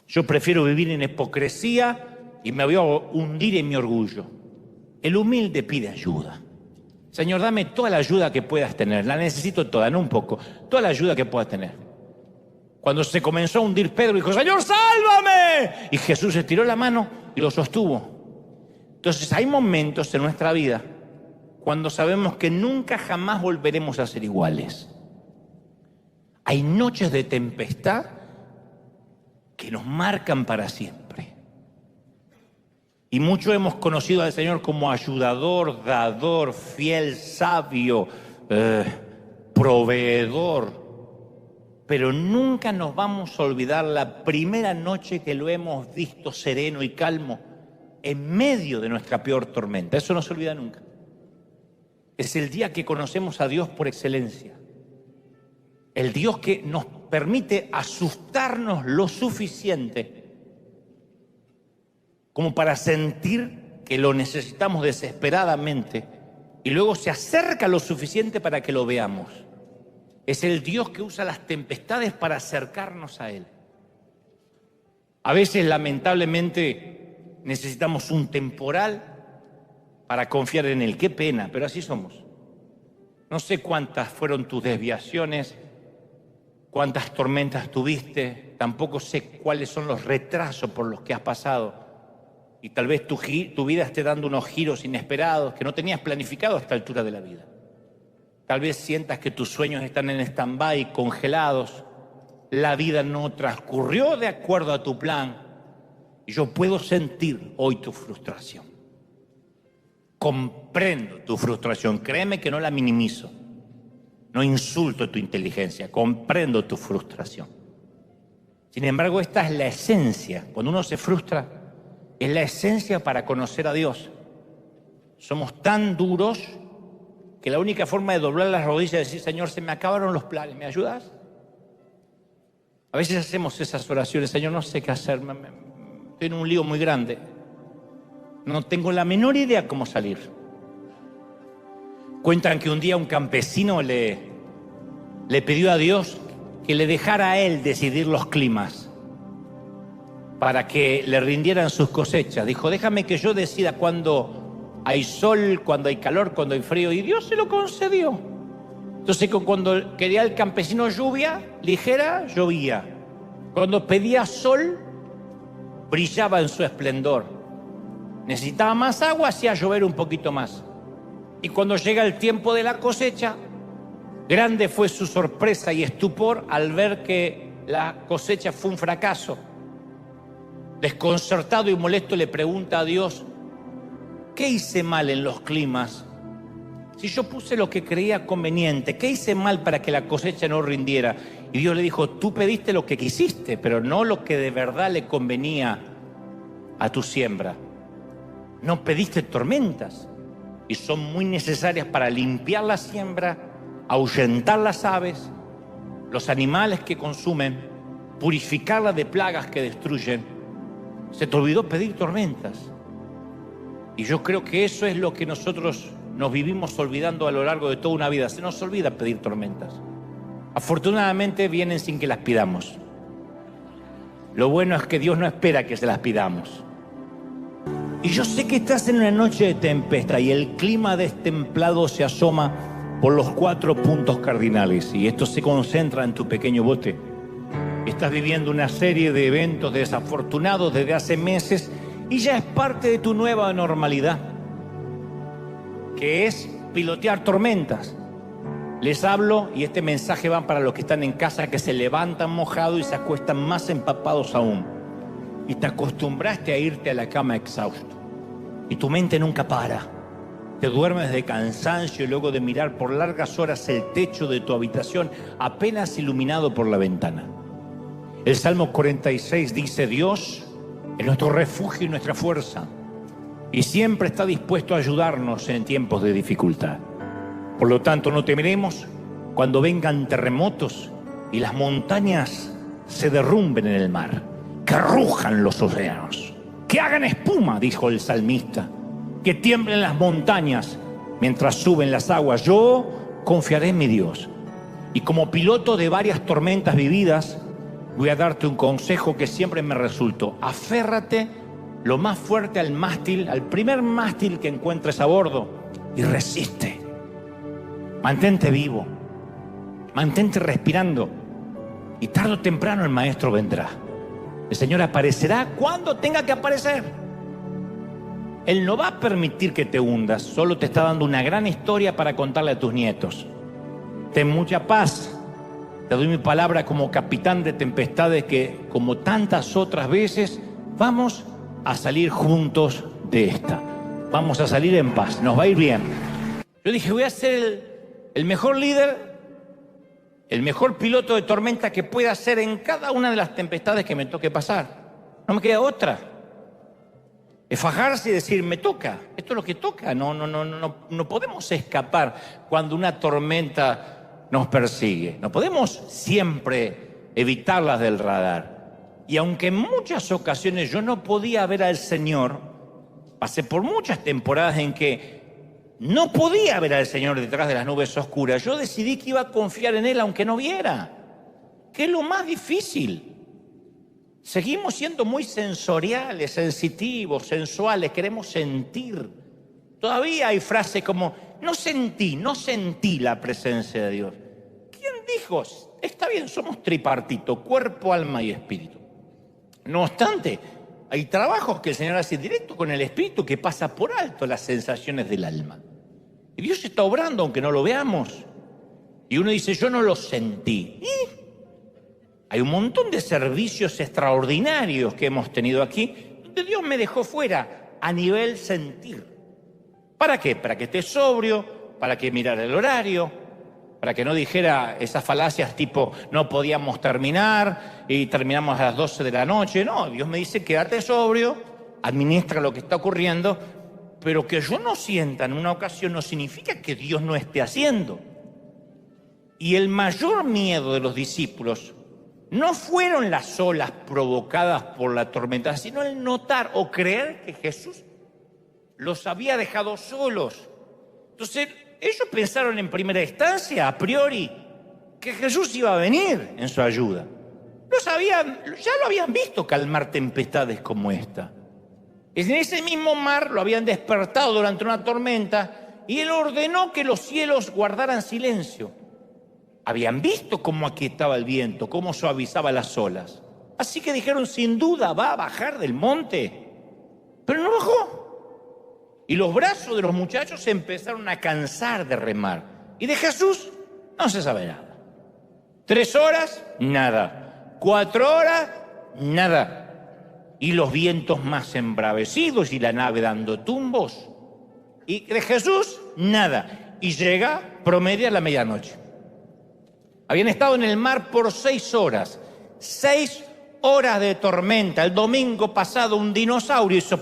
Yo prefiero vivir en hipocresía y me voy a hundir en mi orgullo. El humilde pide ayuda. Señor, dame toda la ayuda que puedas tener. La necesito toda, no un poco. Toda la ayuda que puedas tener. Cuando se comenzó a hundir, Pedro dijo: Señor, sálvame. Y Jesús estiró la mano y lo sostuvo. Entonces hay momentos en nuestra vida cuando sabemos que nunca jamás volveremos a ser iguales. Hay noches de tempestad que nos marcan para siempre. Y muchos hemos conocido al Señor como ayudador, dador, fiel, sabio, proveedor. Pero nunca nos vamos a olvidar la primera noche que lo hemos visto sereno y calmo en medio de nuestra peor tormenta. Eso no se olvida nunca. Es el día que conocemos a Dios por excelencia. El Dios que nos permite asustarnos lo suficiente como para sentir que lo necesitamos desesperadamente y luego se acerca lo suficiente para que lo veamos. Es el Dios que usa las tempestades para acercarnos a Él. A veces, lamentablemente, necesitamos un temporal para confiar en Él. Qué pena, pero así somos. No sé cuántas fueron tus desviaciones, cuántas tormentas tuviste, tampoco sé cuáles son los retrasos por los que has pasado. Y tal vez tu vida esté dando unos giros inesperados que no tenías planificado a esta altura de la vida. Tal vez sientas que tus sueños están en stand-by, congelados. La vida no transcurrió de acuerdo a tu plan. Y yo puedo sentir hoy tu frustración. Comprendo tu frustración. Créeme que no la minimizo. No insulto tu inteligencia. Comprendo tu frustración. Sin embargo, esta es la esencia. Cuando uno se frustra, es la esencia para conocer a Dios. Somos tan duros que la única forma de doblar las rodillas es decir: Señor, se me acabaron los planes, ¿me ayudas? A veces hacemos esas oraciones: Señor, no sé qué hacer, estoy en un lío muy grande, no tengo la menor idea cómo salir. Cuentan que un día un campesino le pidió a Dios que le dejara a él decidir los climas para que le rindieran sus cosechas. Dijo: déjame que yo decida cuándo hay sol, cuándo hay calor, cuándo hay frío. Y Dios se lo concedió. Entonces, cuando quería el campesino lluvia ligera, llovía. Cuando pedía sol, brillaba en su esplendor. Necesitaba más agua, hacía llover un poquito más. Y cuando llega el tiempo de la cosecha, grande fue su sorpresa y estupor al ver que la cosecha fue un fracaso. Desconcertado y molesto le pregunta a Dios: ¿qué hice mal en los climas? Si yo puse lo que creía conveniente, ¿qué hice mal para que la cosecha no rindiera? Y Dios le dijo: tú pediste lo que quisiste, pero no lo que de verdad le convenía a tu siembra. No pediste tormentas, y son muy necesarias para limpiar la siembra, ahuyentar las aves, los animales que consumen, purificarla de plagas que destruyen. Se te olvidó pedir tormentas. Y yo creo que eso es lo que nosotros nos vivimos olvidando a lo largo de toda una vida. Se nos olvida pedir tormentas. Afortunadamente vienen sin que las pidamos. Lo bueno es que Dios no espera que se las pidamos. Y yo sé que estás en una noche de tempestad y el clima destemplado se asoma por los 4 puntos cardinales. Y esto se concentra en tu pequeño bote. estás viviendo una serie de eventos desafortunados desde hace meses y ya es parte de tu nueva normalidad, que es pilotear tormentas. Les hablo, y este mensaje va para los que están en casa, que se levantan mojados y se acuestan más empapados aún. Y te acostumbraste a irte a la cama exhausto. Y tu mente nunca para. Te duermes de cansancio y luego de mirar por largas horas el techo de tu habitación apenas iluminado por la ventana. El Salmo 46 dice: Dios es nuestro refugio y nuestra fuerza, y siempre está dispuesto a ayudarnos en tiempos de dificultad. Por lo tanto, no temeremos cuando vengan terremotos y las montañas se derrumben en el mar, que rujan los océanos, que hagan espuma, dijo el salmista, que tiemblen las montañas mientras suben las aguas. Yo confiaré en mi Dios. Y como piloto de varias tormentas vividas, voy a darte un consejo que siempre me resultó: aférrate lo más fuerte al mástil, al primer mástil que encuentres a bordo, y resiste. Mantente vivo, mantente respirando, y tarde o temprano el maestro vendrá. El Señor aparecerá cuando tenga que aparecer. Él no va a permitir que te hundas, solo te está dando una gran historia para contarle a tus nietos. Ten mucha paz. Te doy mi palabra como capitán de tempestades que, como tantas otras veces, vamos a salir juntos de esta. Vamos a salir en paz, nos va a ir bien. Yo dije, voy a ser el mejor líder, el mejor piloto de tormenta que pueda ser en cada una de las tempestades que me toque pasar. No me queda otra. Es fajarse y decir, me toca, esto es lo que toca. No podemos escapar cuando una tormenta nos persigue. No podemos siempre evitarlas del radar. Y aunque en muchas ocasiones yo no podía ver al Señor, pasé por muchas temporadas en que no podía ver al Señor detrás de las nubes oscuras. Yo decidí que iba a confiar en Él aunque no viera, que es lo más difícil. Seguimos siendo muy sensoriales, sensitivos, sensuales, queremos sentir. Todavía hay frases como, no sentí la presencia de Dios. ¿Quién dijo? Está bien, somos tripartito, cuerpo, alma y espíritu. No obstante, hay trabajos que el Señor hace directo con el espíritu que pasa por alto las sensaciones del alma. Y Dios está obrando aunque no lo veamos. Y uno dice, yo no lo sentí. ¿Y? Hay un montón de servicios extraordinarios que hemos tenido aquí, donde Dios me dejó fuera a nivel sentir. ¿Para qué? Para que esté sobrio, para que mirara el horario, para que no dijera esas falacias tipo no podíamos terminar y terminamos a las 12 de la noche. No, Dios me dice quédate sobrio, administra lo que está ocurriendo, pero que yo no sienta en una ocasión no significa que Dios no esté haciendo. Y el mayor miedo de los discípulos no fueron las olas provocadas por la tormenta, sino el notar o creer que Jesús los había dejado solos. Entonces, ellos pensaron en primera instancia, a priori, que Jesús iba a venir en su ayuda. Ya lo habían visto calmar tempestades como esta. En ese mismo mar lo habían despertado durante una tormenta y Él ordenó que los cielos guardaran silencio. Habían visto cómo aquietaba el viento, cómo suavizaba las olas. Así que dijeron, sin duda va a bajar del monte. Pero no bajó. Y los brazos de los muchachos se empezaron a cansar de remar. Y de Jesús no se sabe nada. 3 horas, nada. 4 horas, nada. Y los vientos más embravecidos y la nave dando tumbos. Y de Jesús, nada. Y llega, promedia la medianoche. Habían estado en el mar por 6 horas. 6 horas de tormenta. El domingo pasado un dinosaurio hizo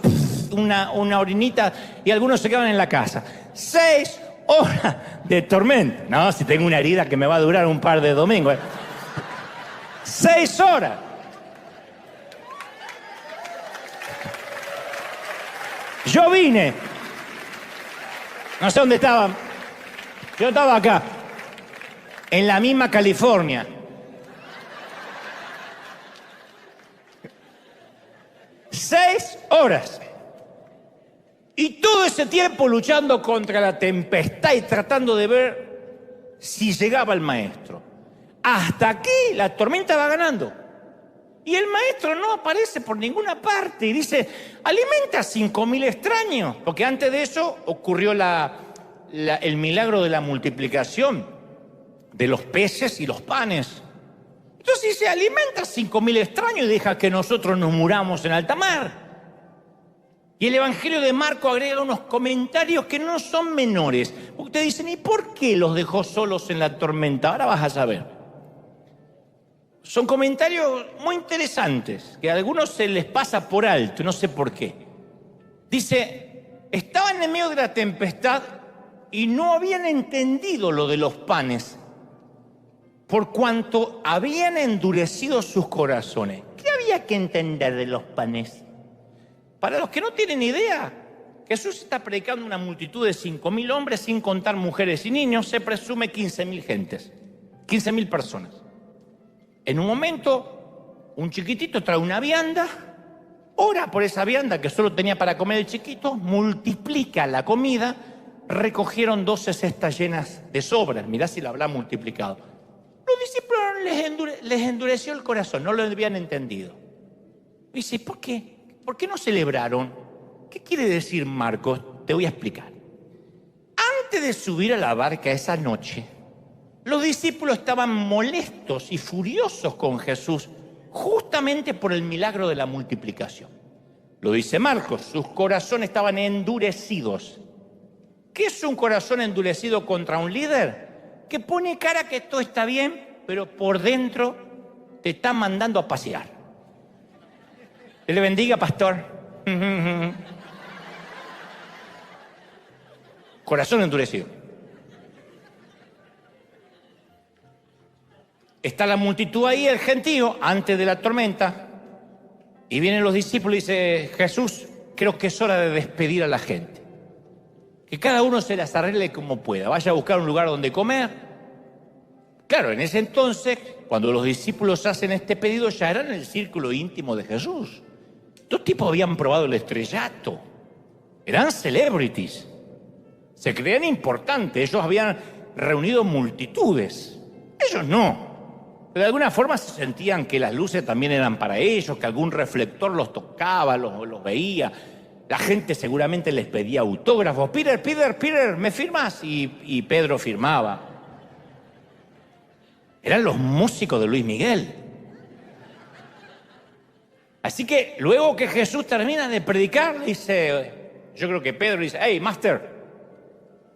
una orinita y algunos se quedaban en la casa. 6 horas de tormenta. No, si tengo una herida que me va a durar un par de domingos. 6 horas. Yo vine. No sé dónde estaban. Yo estaba acá. En la misma California. 6 horas. Y todo ese tiempo luchando contra la tempestad y tratando de ver si llegaba el maestro. Hasta aquí la tormenta va ganando. Y el maestro no aparece por ninguna parte y dice, alimenta a 5.000 extraños. Porque antes de eso ocurrió el milagro de la multiplicación de los peces y los panes. Entonces dice, alimenta a 5.000 extraños y deja que nosotros nos muramos en alta mar. Y el Evangelio de Marco agrega unos comentarios que no son menores. Ustedes dicen, ¿y por qué los dejó solos en la tormenta? Ahora vas a saber. Son comentarios muy interesantes, que a algunos se les pasa por alto, no sé por qué. Dice, estaban en medio de la tempestad y no habían entendido lo de los panes, por cuanto habían endurecido sus corazones. ¿Qué había que entender de los panes? Para los que no tienen idea, Jesús está predicando a una multitud de 5.000 hombres, sin contar mujeres y niños, se presume 15.000 gentes, 15.000 personas. En un momento, un chiquitito trae una vianda, ora por esa vianda que solo tenía para comer el chiquito, multiplica la comida, recogieron 12 cestas llenas de sobras. Mirá si la habrá multiplicado. Los discípulos les endureció el corazón, no lo habían entendido. Dice, ¿por qué? ¿Por qué no celebraron? ¿Qué quiere decir Marcos? Te voy a explicar. Antes de subir a la barca esa noche, los discípulos estaban molestos y furiosos con Jesús justamente por el milagro de la multiplicación. Lo dice Marcos, sus corazones estaban endurecidos. ¿Qué es un corazón endurecido contra un líder? Que pone cara que todo está bien, pero por dentro te está mandando a pasear. Dios le bendiga, pastor. Corazón endurecido. Está la multitud ahí, el gentío, antes de la tormenta, y vienen los discípulos y dice, Jesús, creo que es hora de despedir a la gente. Que cada uno se las arregle como pueda, vaya a buscar un lugar donde comer. Claro, en ese entonces, cuando los discípulos hacen este pedido, ya eran el círculo íntimo de Jesús. Estos tipos habían probado el estrellato, eran celebrities, se creían importantes, ellos habían reunido multitudes, ellos no. De alguna forma se sentían que las luces también eran para ellos, que algún reflector los tocaba, los veía. La gente seguramente les pedía autógrafos. Peter, ¿me firmas? Y Pedro firmaba. Eran los músicos de Luis Miguel. Así que luego que Jesús termina de predicar, dice, yo creo que Pedro dice, hey, master,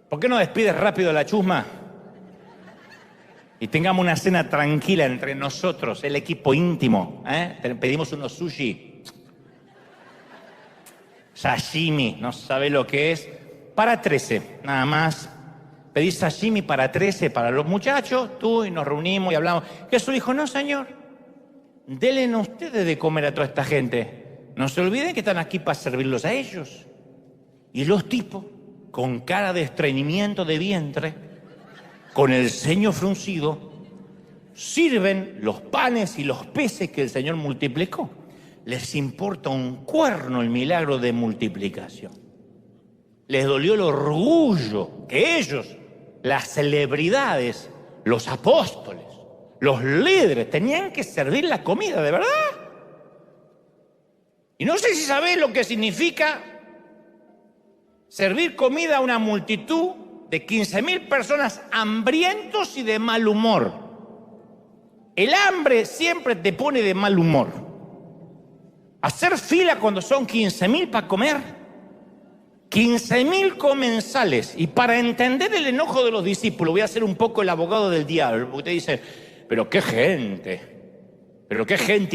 ¿por qué no despides rápido a la chusma? Y tengamos una cena tranquila entre nosotros, el equipo íntimo, Pedimos unos sushi, sashimi, no sabe lo que es, para 13, nada más. Pedí sashimi para 13, para los muchachos, tú, y nos reunimos y hablamos. Jesús dijo, no, señor, denle ustedes de comer a toda esta gente. No se olviden que están aquí para servirlos a ellos. Y los tipos, con cara de estreñimiento de vientre, con el ceño fruncido, sirven los panes y los peces que el Señor multiplicó. Les importa un cuerno el milagro de multiplicación. Les dolió el orgullo que ellos, las celebridades, los apóstoles, los líderes, tenían que servir la comida, ¿de verdad? Y no sé si sabés lo que significa servir comida a una multitud de 15.000 personas hambrientos y de mal humor. El hambre siempre te pone de mal humor. Hacer fila cuando son 15.000 para comer. 15.000 comensales. Y para entender el enojo de los discípulos, voy a ser un poco el abogado del diablo. Porque usted dice, pero qué gente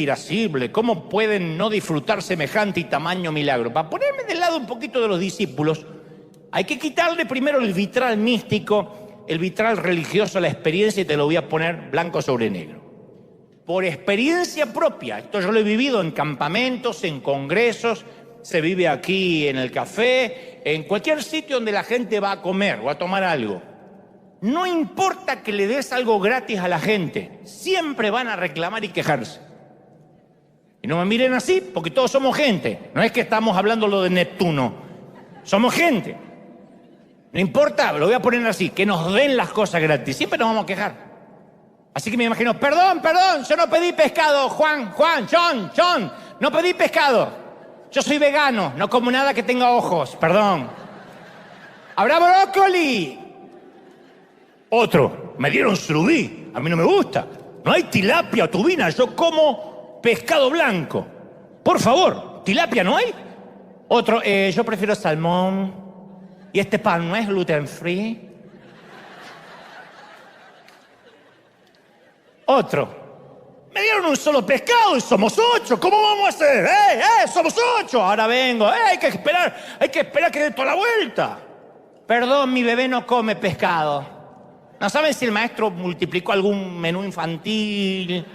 irascible, ¿cómo pueden no disfrutar semejante y tamaño milagro? Para ponerme del lado un poquito de los discípulos, hay que quitarle primero el vitral místico, el vitral religioso, la experiencia, y te lo voy a poner blanco sobre negro. Por experiencia propia, esto yo lo he vivido en campamentos, en congresos, se vive aquí en el café, en cualquier sitio donde la gente va a comer o a tomar algo. No importa que le des algo gratis a la gente, siempre van a reclamar y quejarse. Y no me miren así, porque todos somos gente. No es que estamos hablando lo de Neptuno. Somos gente. No importa, lo voy a poner así, que nos den las cosas gratis. Siempre nos vamos a quejar. Así que me imagino, perdón, yo no pedí pescado, Juan, John, no pedí pescado. Yo soy vegano, no como nada que tenga ojos, perdón. ¿Habrá brócoli? Otro, me dieron surubí, a mí no me gusta. No hay tilapia o tubina, yo como pescado blanco. Por favor, ¿tilapia no hay? Otro, yo prefiero salmón. ¿Y este pan no es gluten free? Otro, me dieron un solo pescado y somos 8. ¿Cómo vamos a hacer? Somos 8. Ahora vengo. Hay que esperar que dé toda la vuelta. Perdón, mi bebé no come pescado. ¿No saben si el maestro multiplicó algún menú infantil?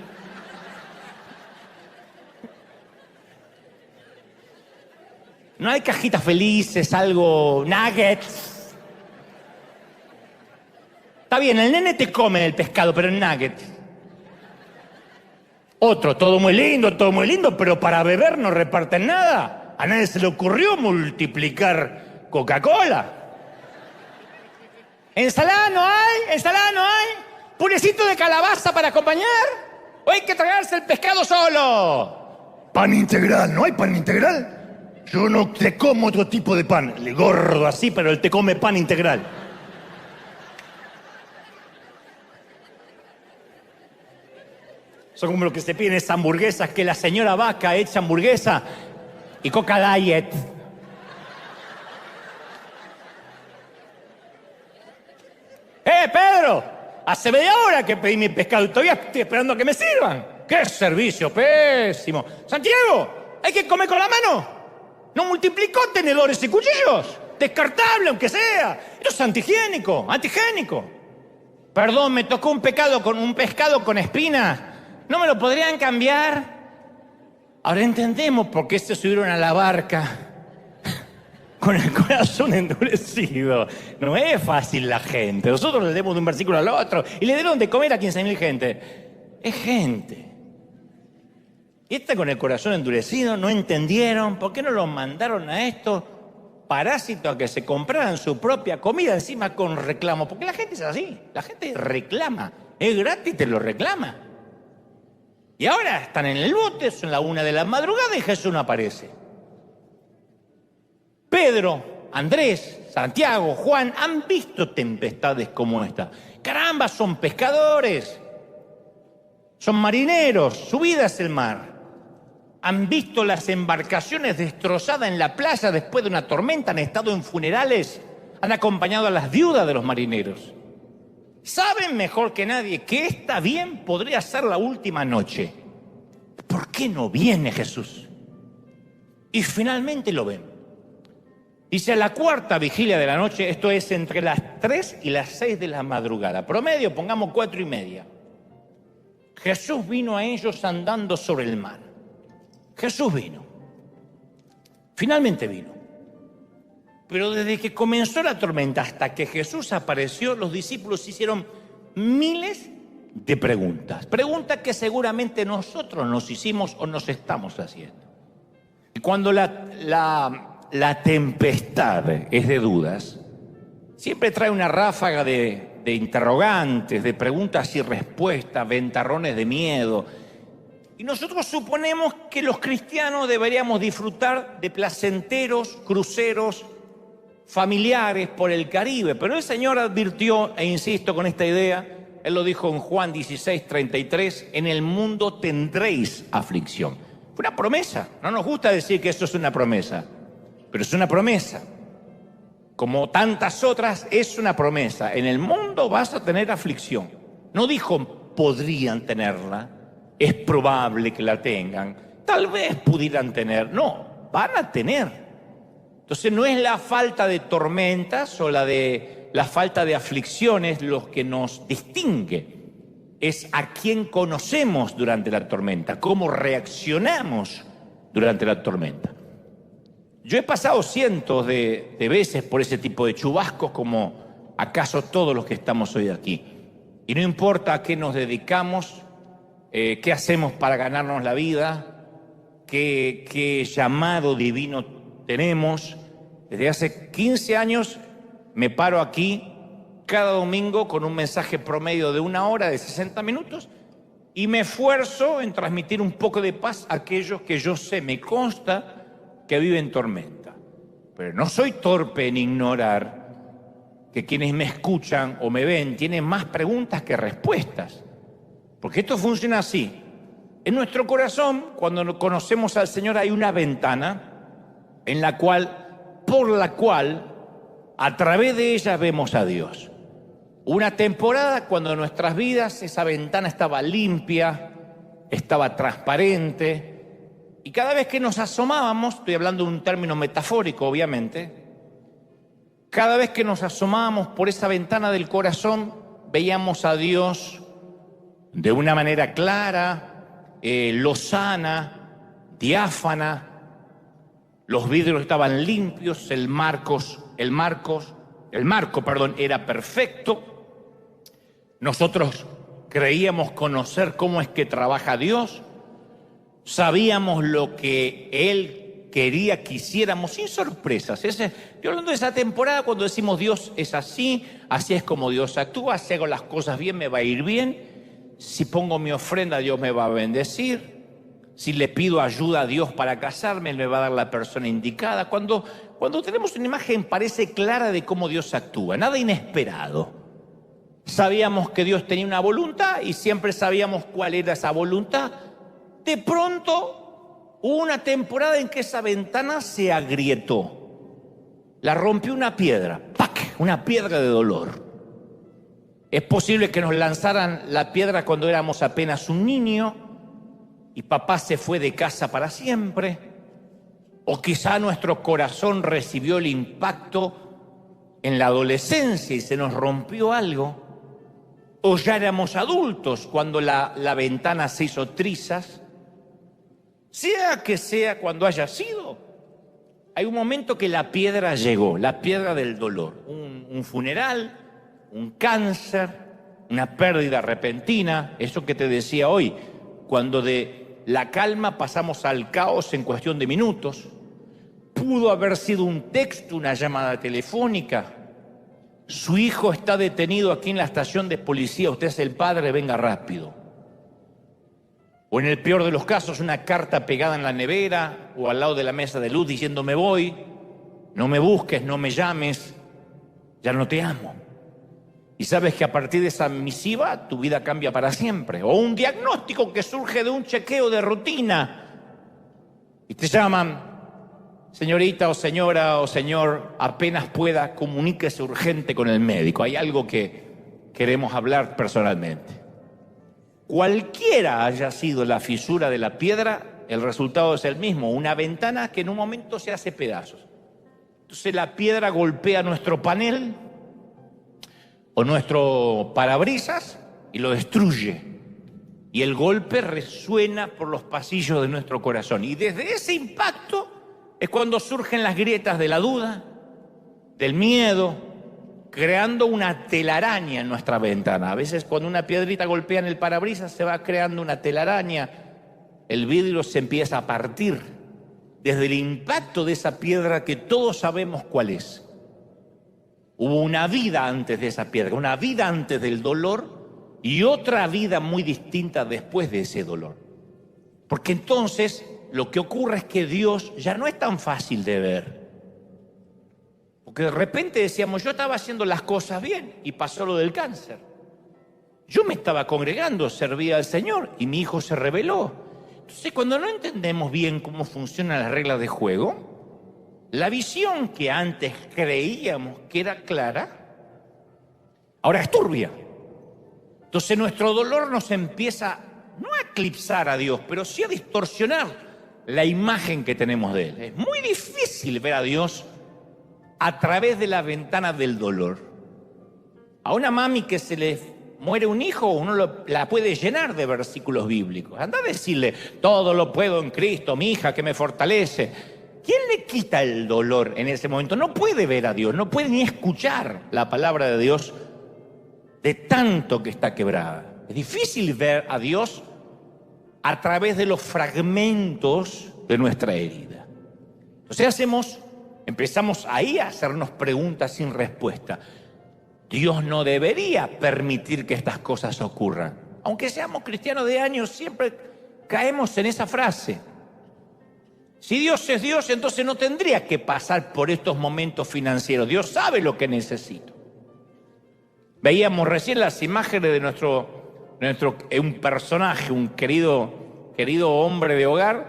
¿No hay cajitas felices, algo, nuggets? Está bien, el nene te come el pescado, pero en nuggets. Otro, todo muy lindo, pero para beber no reparten nada. A nadie se le ocurrió multiplicar Coca-Cola. ¿Ensalada no hay? ¿Purecito de calabaza para acompañar? ¿O hay que tragarse el pescado solo? Pan integral, ¿no hay pan integral? Yo no te como otro tipo de pan. El gordo así, pero él te come pan integral. Son como lo que se piden esas hamburguesas que la señora Vaca echa hamburguesa y Coca Diet. Pedro! Hace media hora que pedí mi pescado y todavía estoy esperando a que me sirvan. ¡Qué servicio pésimo! ¡Santiago! ¡Hay que comer con la mano! ¡No multiplicó tenedores y cuchillos! ¡Descartable, aunque sea! Eso es antihigiénico. Perdón, me tocó un pescado con espinas. ¿No me lo podrían cambiar? Ahora entendemos por qué se subieron a la barca con el corazón endurecido. No es fácil la gente. Nosotros le demos de un versículo al otro y le dieron de comer a 15.000 gente. Es gente. Y esta con el corazón endurecido no entendieron. ¿Por qué no los mandaron a estos parásitos a que se compraran su propia comida encima con reclamo? Porque la gente es así. La gente reclama. Es gratis, te lo reclama. Y ahora están en el bote, son las 1 de la madrugada y Jesús no aparece. Pedro, Andrés, Santiago, Juan han visto tempestades como esta. Caramba, son pescadores, son marineros, su vida es el mar. Han visto las embarcaciones destrozadas en la playa después de una tormenta, han estado en funerales, han acompañado a las viudas de los marineros. Saben mejor que nadie que esta bien podría ser la última noche. ¿Por qué no viene Jesús? Y finalmente lo ven. Dice, a la 4ª vigilia de la noche, esto es entre las 3 y las 6 de la madrugada. Promedio, pongamos 4:30. Jesús vino a ellos andando sobre el mar. Jesús vino. Finalmente vino. Pero desde que comenzó la tormenta hasta que Jesús apareció, los discípulos hicieron miles de preguntas. Preguntas que seguramente nosotros nos hicimos o nos estamos haciendo. Y cuando la tempestad es de dudas, siempre trae una ráfaga de interrogantes, de preguntas y respuestas, ventarrones de miedo. Y nosotros suponemos que los cristianos deberíamos disfrutar de placenteros cruceros familiares por el Caribe. Pero el Señor advirtió, e insisto con esta idea, Él lo dijo en Juan 16:33, en el mundo tendréis aflicción. Fue una promesa. No nos gusta decir que eso es una promesa, pero es una promesa. Como tantas otras, es una promesa. En el mundo vas a tener aflicción. No dijo podrían tenerla, es probable que la tengan, tal vez pudieran tener. No, van a tener. Entonces no es la falta de tormentas o la falta de aflicciones lo que nos distingue. Es a quién conocemos durante la tormenta, cómo reaccionamos durante la tormenta. Yo he pasado cientos de veces por ese tipo de chubascos como acaso todos los que estamos hoy aquí. Y no importa a qué nos dedicamos, qué hacemos para ganarnos la vida, qué llamado divino tenemos. Desde hace 15 años me paro aquí cada domingo con un mensaje promedio de 1 hora, de 60 minutos, y me esfuerzo en transmitir un poco de paz a aquellos que yo sé, me consta, que viven tormenta. Pero no soy torpe en ignorar que quienes me escuchan o me ven tienen más preguntas que respuestas. Porque esto funciona así. En nuestro corazón, cuando conocemos al Señor, hay una ventana por la cual, a través de ella vemos a Dios. Una temporada cuando en nuestras vidas esa ventana estaba limpia, estaba transparente, y cada vez que nos asomábamos, estoy hablando de un término metafórico obviamente, cada vez que nos asomábamos por esa ventana del corazón, veíamos a Dios de una manera clara, lozana, diáfana. Los vidrios estaban limpios, el marco, era perfecto. Nosotros creíamos conocer cómo es que trabaja Dios, sabíamos lo que Él quería que hiciéramos sin sorpresas. Estoy hablando de esa temporada cuando decimos Dios es así, así es como Dios actúa, si hago las cosas bien me va a ir bien, si pongo mi ofrenda Dios me va a bendecir, si le pido ayuda a Dios para casarme Él me va a dar la persona indicada. Cuando tenemos una imagen parece clara de cómo Dios actúa, nada inesperado. Sabíamos que Dios tenía una voluntad y siempre sabíamos cuál era esa voluntad. De pronto hubo una temporada en que esa ventana se agrietó. La rompió una piedra, ¡pac! Una piedra de dolor. Es posible que nos lanzaran la piedra cuando éramos apenas un niño y papá se fue de casa para siempre. O quizá nuestro corazón recibió el impacto en la adolescencia y se nos rompió algo. O ya éramos adultos cuando la ventana se hizo trizas. Sea que sea cuando haya sido, hay un momento que la piedra llegó, la piedra del dolor. Un funeral, un cáncer, una pérdida repentina, eso que te decía hoy, cuando de la calma pasamos al caos en cuestión de minutos. Pudo haber sido un texto, una llamada telefónica. Su hijo está detenido aquí en la estación de policía, usted es el padre, venga rápido. O en el peor de los casos, una carta pegada en la nevera o al lado de la mesa de luz diciendo me voy, no me busques, no me llames, ya no te amo. Y sabes que a partir de esa misiva tu vida cambia para siempre. O un diagnóstico que surge de un chequeo de rutina y te llaman, señorita o señora o señor, apenas pueda, comuníquese urgente con el médico. Hay algo que queremos hablar personalmente. Cualquiera haya sido la fisura de la piedra, el resultado es el mismo. Una ventana que en un momento se hace pedazos. Entonces la piedra golpea nuestro panel o nuestro parabrisas y lo destruye. Y el golpe resuena por los pasillos de nuestro corazón. Y desde ese impacto es cuando surgen las grietas de la duda, del miedo, creando una telaraña en nuestra ventana. A veces cuando una piedrita golpea en el parabrisas se va creando una telaraña, el vidrio se empieza a partir desde el impacto de esa piedra que todos sabemos cuál es. Hubo una vida antes de esa piedra, una vida antes del dolor y otra vida muy distinta después de ese dolor. Porque entonces lo que ocurre es que Dios ya no es tan fácil de ver. Porque de repente decíamos, yo estaba haciendo las cosas bien y pasó lo del cáncer. Yo me estaba congregando, servía al Señor y mi hijo se rebeló. Entonces, cuando no entendemos bien cómo funcionan las reglas de juego, la visión que antes creíamos que era clara, ahora es turbia. Entonces nuestro dolor nos empieza no a eclipsar a Dios, pero sí a distorsionar la imagen que tenemos de Él. Es muy difícil ver a Dios a través de la ventana del dolor. A una mami que se le muere un hijo, uno la puede llenar de versículos bíblicos. Anda a decirle, todo lo puedo en Cristo, mi hija que me fortalece. ¿Quién le quita el dolor en ese momento? No puede ver a Dios, no puede ni escuchar la palabra de Dios de tanto que está quebrada. Es difícil ver a Dios a través de los fragmentos de nuestra herida. Entonces empezamos ahí a hacernos preguntas sin respuesta. Dios no debería permitir que estas cosas ocurran. Aunque seamos cristianos de años, siempre caemos en esa frase. Si Dios es Dios, entonces no tendría que pasar por estos momentos financieros. Dios sabe lo que necesito. Veíamos recién las imágenes de un personaje, un querido hombre de hogar,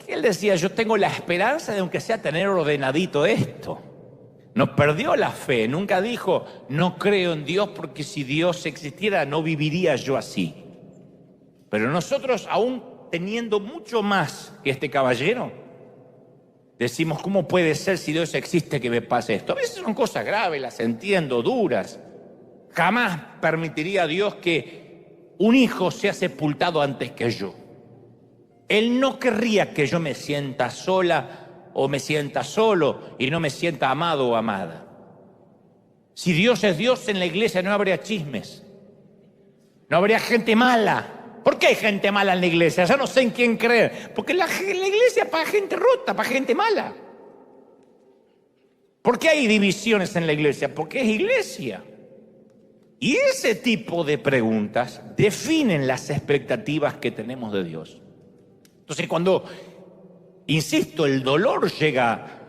que él decía, yo tengo la esperanza de aunque sea tener ordenadito esto. No perdió la fe, nunca dijo, no creo en Dios porque si Dios existiera no viviría yo así. Pero nosotros, aún teniendo mucho más que este caballero, decimos, ¿cómo puede ser si Dios existe que me pase esto? A veces son cosas graves, las entiendo, duras. Jamás permitiría a Dios que un hijo sea sepultado antes que yo. Él no querría que yo me sienta sola o me sienta solo y no me sienta amado o amada. Si Dios es Dios, en la iglesia no habría chismes, no habría gente mala. ¿Por qué hay gente mala en la iglesia? Ya no sé en quién creer. Porque la iglesia es para gente rota, para gente mala. ¿Por qué hay divisiones en la iglesia? Porque es iglesia. Y ese tipo de preguntas definen las expectativas que tenemos de Dios. Entonces, cuando, insisto, el dolor llega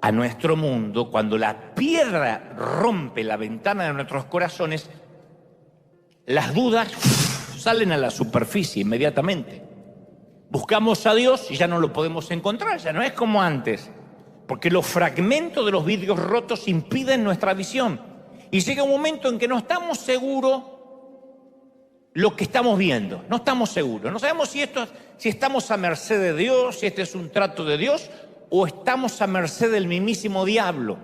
a nuestro mundo, cuando la piedra rompe la ventana de nuestros corazones, las dudas salen a la superficie inmediatamente. Buscamos a Dios y ya no lo podemos encontrar, ya no es como antes, porque los fragmentos de los vidrios rotos impiden nuestra visión. Y llega un momento en que no estamos seguros lo que estamos viendo, no estamos seguros, no sabemos si estamos a merced de Dios, si este es un trato de Dios o estamos a merced del mismísimo diablo.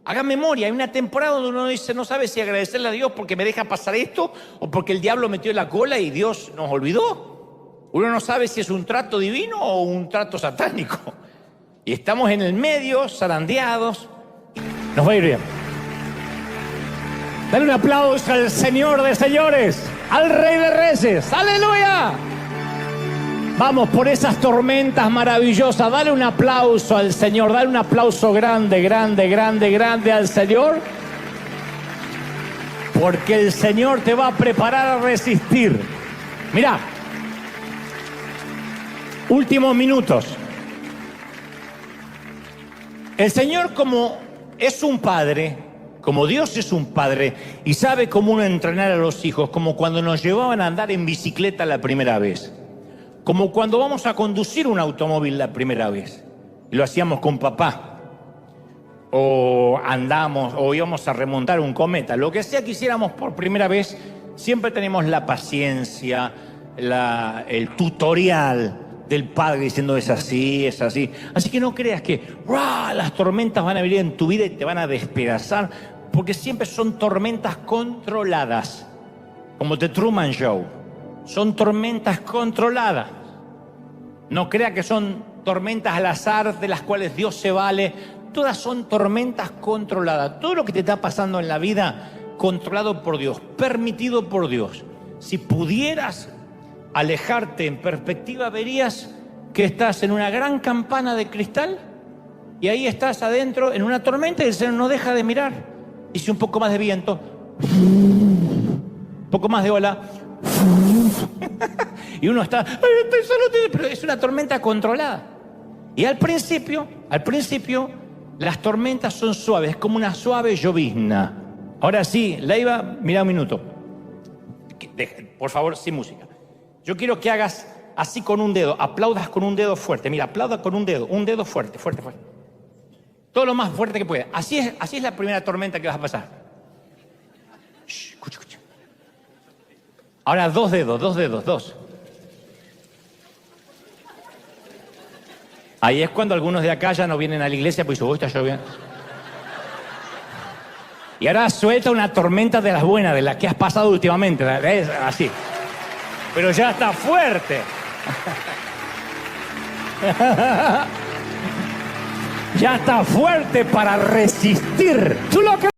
Haga memoria, hay una temporada donde uno dice, no sabe si agradecerle a Dios porque me deja pasar esto o porque el diablo metió la cola y Dios nos olvidó. Uno no sabe si es un trato divino o un trato satánico. Y estamos en el medio, zarandeados. Nos va a ir bien. Dale un aplauso al Señor de señores, al Rey de Reyes. ¡Aleluya! Vamos por esas tormentas maravillosas. Dale un aplauso al Señor. Dale un aplauso grande, grande, grande, grande al Señor. Porque el Señor te va a preparar a resistir. Mirá. Últimos minutos. El Señor, como es un padre, como Dios es un padre y sabe cómo uno entrenar a los hijos, como cuando nos llevaban a andar en bicicleta la primera vez, como cuando vamos a conducir un automóvil la primera vez, y lo hacíamos con papá, o andamos, o íbamos a remontar un cometa, lo que sea que hiciéramos por primera vez, siempre tenemos la paciencia, el tutorial del padre diciendo es así, es así. Así que no creas que las tormentas van a venir en tu vida y te van a despedazar, porque siempre son tormentas controladas, como The Truman Show. Son tormentas controladas. No crea que son tormentas al azar de las cuales Dios se vale. Todas son tormentas controladas. Todo lo que te está pasando en la vida, controlado por Dios, permitido por Dios. Si pudieras alejarte en perspectiva, verías que estás en una gran campana de cristal y ahí estás adentro en una tormenta y el Señor no deja de mirar. Dice un poco más de viento, un poco más de ola, y uno está, pero es una tormenta controlada. Y al principio, las tormentas son suaves, como una suave llovizna. Ahora sí, Leiva, mira un minuto. Por favor, sin música. Yo quiero que hagas así con un dedo, aplaudas con un dedo fuerte. Mira, aplauda con un dedo fuerte, fuerte, fuerte. Todo lo más fuerte que pueda. Así es la primera tormenta que vas a pasar. Shh, escucha, escucha. Ahora dos dedos. Ahí es cuando algunos de acá ya no vienen a la iglesia porque está lloviendo. Y ahora suelta una tormenta de las buenas, de las que has pasado últimamente. ¿Ves? Así. Pero ya está fuerte. Ya está fuerte para resistir. ¿Tú lo crees?